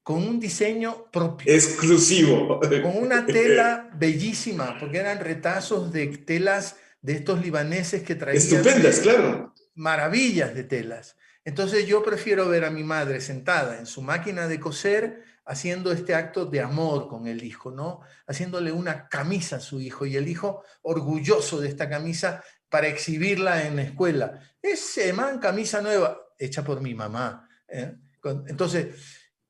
B: con un diseño propio,
A: Exclusivo.
B: con una tela bellísima, porque eran retazos de telas de estos libaneses que traían
A: Estupendas, claro.
B: maravillas de telas. Entonces yo prefiero ver a mi madre sentada en su máquina de coser haciendo este acto de amor con el hijo, ¿no? Haciéndole una camisa a su hijo y el hijo orgulloso de esta camisa para exhibirla en la escuela. Ese man, camisa nueva, hecha por mi mamá. Entonces,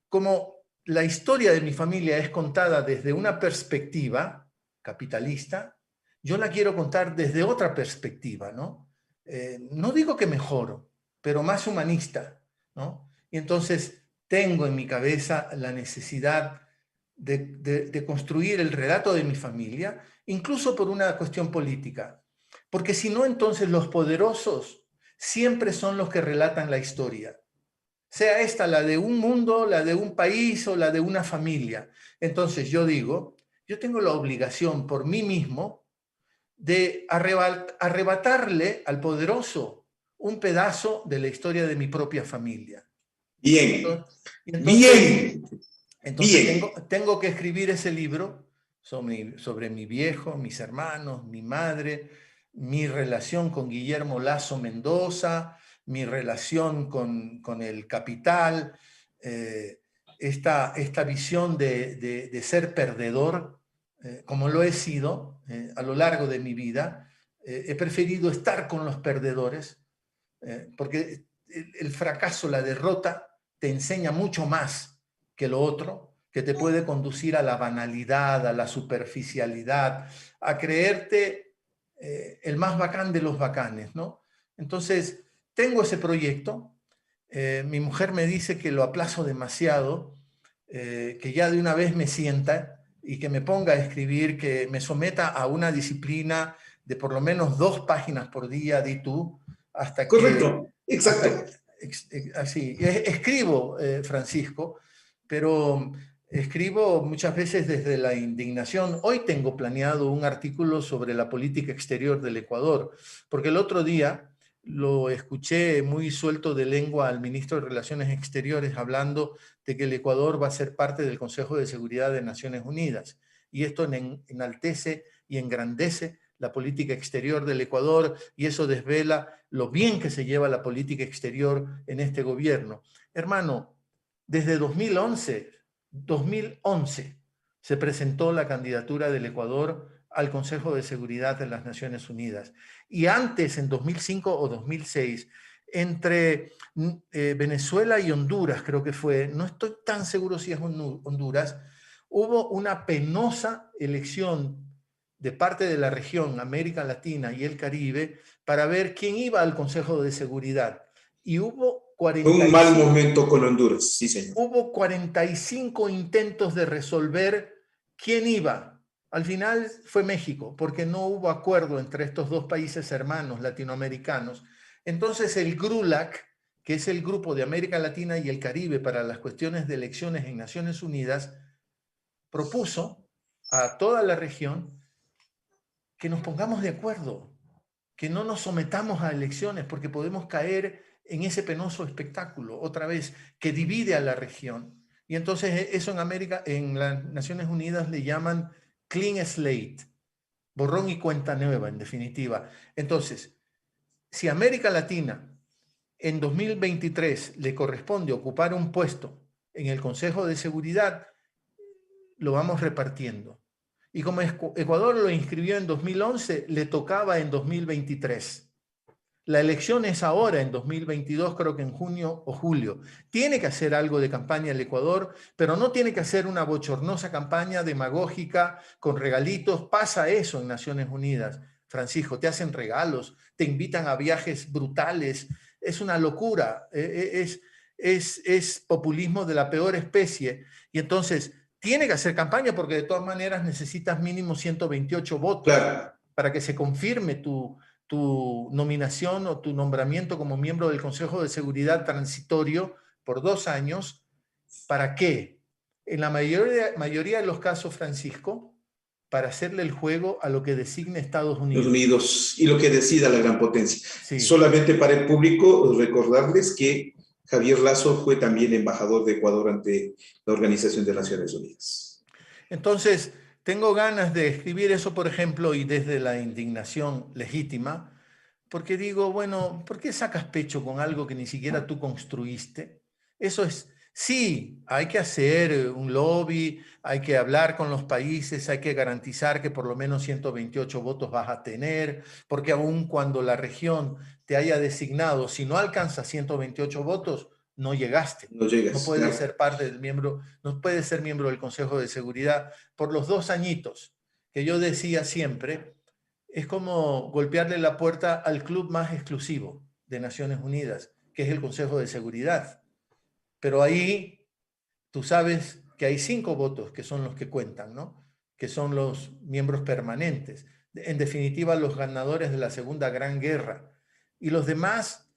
B: como la historia de mi familia es contada desde una perspectiva capitalista, yo la quiero contar desde otra perspectiva, ¿no? No digo que mejor, pero más humanista, ¿no? Y entonces tengo en mi cabeza la necesidad de construir el relato de mi familia, incluso por una cuestión política, porque si no, entonces los poderosos siempre son los que relatan la historia, sea esta la de un mundo, la de un país o la de una familia. Entonces yo digo, yo tengo la obligación por mí mismo de arrebatarle al poderoso un pedazo de la historia de mi propia familia.
A: Bien.
B: Entonces,
A: Bien.
B: entonces
A: Bien.
B: tengo que escribir ese libro sobre mi viejo, mis hermanos, mi madre, mi relación con Guillermo Lasso Mendoza, mi relación con el capital, eh, esta visión de ser perdedor, como lo he sido a lo largo de mi vida. He preferido estar con los perdedores, porque el fracaso, la derrota, te enseña mucho más que lo otro, que te puede conducir a la banalidad, a la superficialidad, a creerte el más bacán de los bacanes, ¿no? Entonces, tengo ese proyecto. Mi mujer me dice que lo aplazo demasiado, que ya de una vez me sienta y que me ponga a escribir, que me someta a una disciplina de por lo menos 2 páginas por día, di tú, hasta que,
A: Correcto. Exacto.
B: hasta, así, escribo, Francisco, pero escribo muchas veces desde la indignación. Hoy tengo planeado un artículo sobre la política exterior del Ecuador, porque el otro día lo escuché muy suelto de lengua al ministro de Relaciones Exteriores hablando de que el Ecuador va a ser parte del Consejo de Seguridad de Naciones Unidas. Y esto enaltece y engrandece la política exterior del Ecuador y eso desvela lo bien que se lleva la política exterior en este gobierno. Hermano, desde 2011 se presentó la candidatura del Ecuador al Consejo de Seguridad de las Naciones Unidas. Y antes, en 2005 o 2006, entre Venezuela y Honduras, creo que fue, no estoy tan seguro si es Honduras, hubo una penosa elección de parte de la región, América Latina y el Caribe, para ver quién iba al Consejo de Seguridad. Y
A: Un mal momento con Honduras, sí, señor.
B: hubo 45 intentos de resolver quién iba. Al final fue México, porque no hubo acuerdo entre estos dos países hermanos latinoamericanos. Entonces el GRULAC, que es el grupo de América Latina y el Caribe para las cuestiones de elecciones en Naciones Unidas, propuso a toda la región que nos pongamos de acuerdo, que no nos sometamos a elecciones porque podemos caer en ese penoso espectáculo, otra vez, que divide a la región. Y entonces eso en las Naciones Unidas le llaman clean slate, borrón y cuenta nueva, en definitiva. Entonces, si América Latina en 2023 le corresponde ocupar un puesto en el Consejo de Seguridad, lo vamos repartiendo. Y como Ecuador lo inscribió en 2011, le tocaba en 2023. La elección es ahora, en 2022, creo que en junio o julio. Tiene que hacer algo de campaña el Ecuador, pero no tiene que hacer una bochornosa campaña demagógica con regalitos. Pasa eso en Naciones Unidas. Francisco, te hacen regalos, te invitan a viajes brutales. Es una locura, es populismo de la peor especie. Y entonces, tiene que hacer campaña porque de todas maneras necesitas mínimo 128 votos
A: Claro.
B: para que se confirme tu nominación o tu nombramiento como miembro del Consejo de Seguridad transitorio por 2 años. ¿Para qué? En la mayoría de los casos, Francisco, para hacerle el juego a lo que designe Estados
A: Los
B: Unidos.
A: Unidos y lo que decida la gran potencia.
B: Sí.
A: Solamente para el público, recordarles que Javier Lasso fue también embajador de Ecuador ante la Organización de Naciones Unidas.
B: Entonces, tengo ganas de escribir eso, por ejemplo, y desde la indignación legítima, porque digo, bueno, ¿por qué sacas pecho con algo que ni siquiera tú construiste? Eso es, sí, hay que hacer un lobby, hay que hablar con los países, hay que garantizar que por lo menos 128 votos vas a tener, porque aun cuando la región te haya designado, si no alcanzas 128 votos, no llegaste.
A: No llegas.
B: No puedes
A: Claro.
B: ser parte del miembro, no puedes ser miembro del Consejo de Seguridad por los 2 añitos que yo decía siempre. Es como golpearle la puerta al club más exclusivo de Naciones Unidas, que es el Consejo de Seguridad. Pero ahí tú sabes que hay 5 votos que son los que cuentan, ¿no? Que son los miembros permanentes. En definitiva, los ganadores de la Segunda Gran Guerra. Y los demás...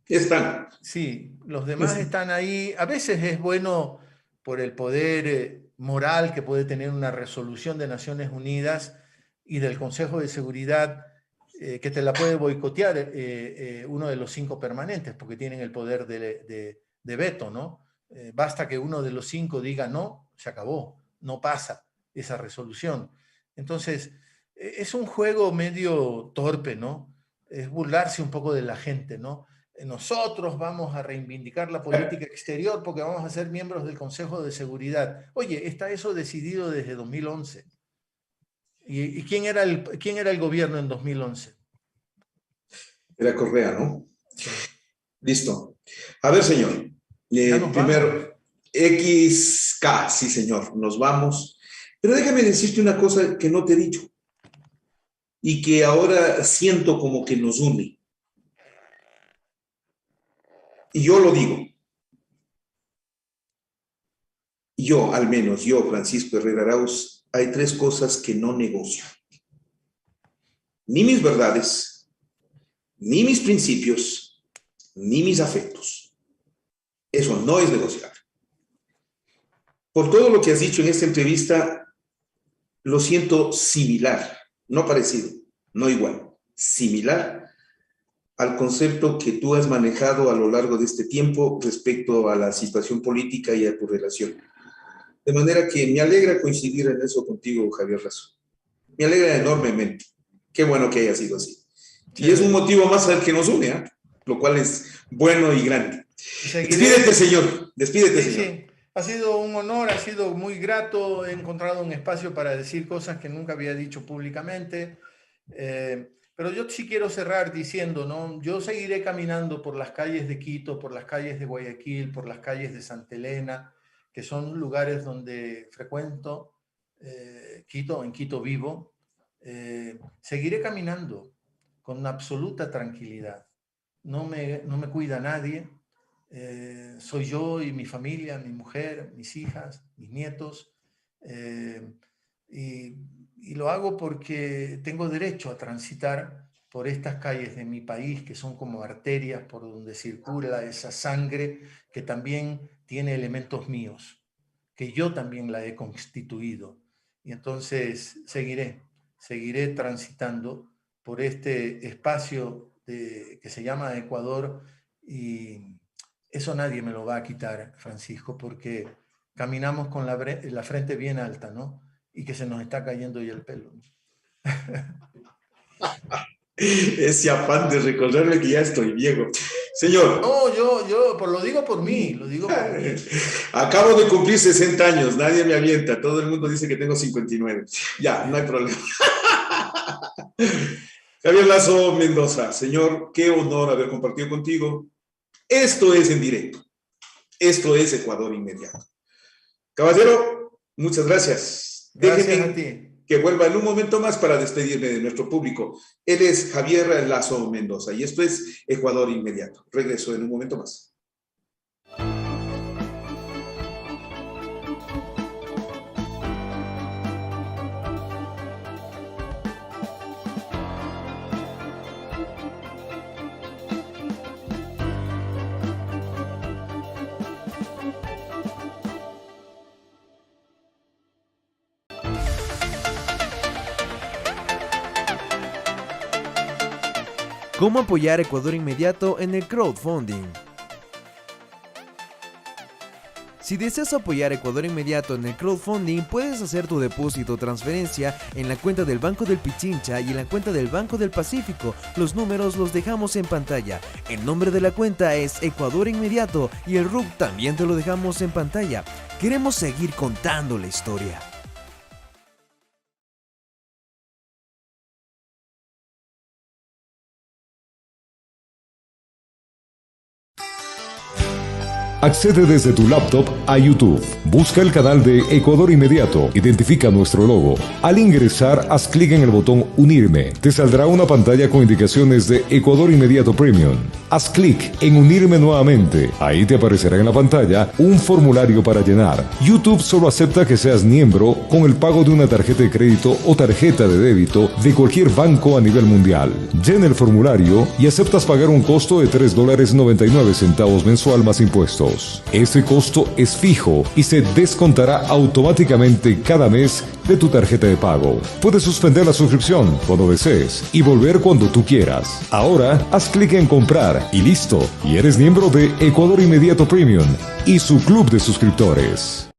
A: Están.
B: Sí, los demás están ahí. A veces es bueno por el poder moral que puede tener una resolución de Naciones Unidas y del Consejo de Seguridad, que te la puede boicotear uno de los 5 permanentes, porque tienen el poder de veto, ¿no? Basta que uno de los 5 diga no, se acabó, no pasa esa resolución. Entonces, es un juego medio torpe, ¿no? Es burlarse un poco de la gente, ¿no? Nosotros vamos a reivindicar la política exterior porque vamos a ser miembros del Consejo de Seguridad. Oye, está eso decidido desde 2011. ¿Y quién era el gobierno en 2011?
A: Era Correa, ¿no?
B: Sí.
A: Listo. A ver, señor.
B: Ya nos
A: Primero,
B: vamos.
A: XK, sí, señor, nos vamos. Pero déjame decirte una cosa que no te he dicho y que ahora siento como que nos une. Y yo lo digo. Yo, al menos, yo, Francisco Herrera Arauz, hay 3 cosas que no negocio. Ni mis verdades, ni mis principios, ni mis afectos. Eso no es negociable. Por todo lo que has dicho en esta entrevista, lo siento similar, no parecido, no igual, similar al concepto que tú has manejado a lo largo de este tiempo respecto a la situación política y a tu relación. De manera que me alegra coincidir en eso contigo, Javier Lasso. Me alegra enormemente. Qué bueno que haya sido así.
B: Sí.
A: Y es un motivo más al que nos une, ¿eh? Lo cual es bueno y grande.
B: Seguiré.
A: Despídete, señor. Despídete,
B: Sí,
A: señor.
B: sí. Ha sido un honor, ha sido muy grato. He encontrado un espacio para decir cosas que nunca había dicho públicamente. Pero yo sí quiero cerrar diciendo, ¿no? Yo seguiré caminando por las calles de Quito, por las calles de Guayaquil, por las calles de Santa Elena, que son lugares donde frecuento, Quito, en Quito vivo. Seguiré caminando con absoluta tranquilidad. No me cuida nadie. Soy yo y mi familia, mi mujer, mis hijas, mis nietos, y lo hago porque tengo derecho a transitar por estas calles de mi país, que son como arterias por donde circula esa sangre que también tiene elementos míos, que yo también la he constituido. Y entonces seguiré transitando por este espacio que se llama Ecuador, y eso nadie me lo va a quitar, Francisco, porque caminamos con la frente bien alta, ¿no? Y que se nos está cayendo ya el pelo.
A: Ese afán de recordarme que ya estoy viejo. Señor.
B: No, yo lo digo por mí, lo digo por mí.
A: Acabo de cumplir 60 años, nadie me avienta, todo el mundo dice que tengo 59. Ya, no hay problema. Javier Lazo Mendoza, señor, qué honor haber compartido contigo. Esto es En Directo. Esto es Ecuador Inmediato. Caballero, muchas gracias.
B: Gracias a ti.
A: Que vuelva en un momento más para despedirme de nuestro público. Él es Javier Lazo Mendoza y esto es Ecuador Inmediato. Regreso en un momento más.
C: ¿Cómo apoyar Ecuador Inmediato en el crowdfunding? Si deseas apoyar Ecuador Inmediato en el crowdfunding, puedes hacer tu depósito o transferencia en la cuenta del Banco del Pichincha y en la cuenta del Banco del Pacífico. Los números los dejamos en pantalla. El nombre de la cuenta es Ecuador Inmediato y el RUC también te lo dejamos en pantalla. Queremos seguir contando la historia.
D: Accede desde tu laptop a YouTube. Busca el canal de Ecuador Inmediato. Identifica nuestro logo. Al ingresar, haz clic en el botón Unirme. Te saldrá una pantalla con indicaciones de Ecuador Inmediato Premium. Haz clic en Unirme nuevamente. Ahí te aparecerá en la pantalla un formulario para llenar. YouTube solo acepta que seas miembro con el pago de una tarjeta de crédito o tarjeta de débito de cualquier banco a nivel mundial. Llena el formulario y aceptas pagar un costo de $3.99 mensual más impuestos. Este costo es fijo y se descontará automáticamente cada mes de tu tarjeta de pago. Puedes suspender la suscripción cuando desees y volver cuando tú quieras. Ahora, haz clic en comprar y listo. Y eres miembro de Ecuador Inmediato Premium y su club de suscriptores.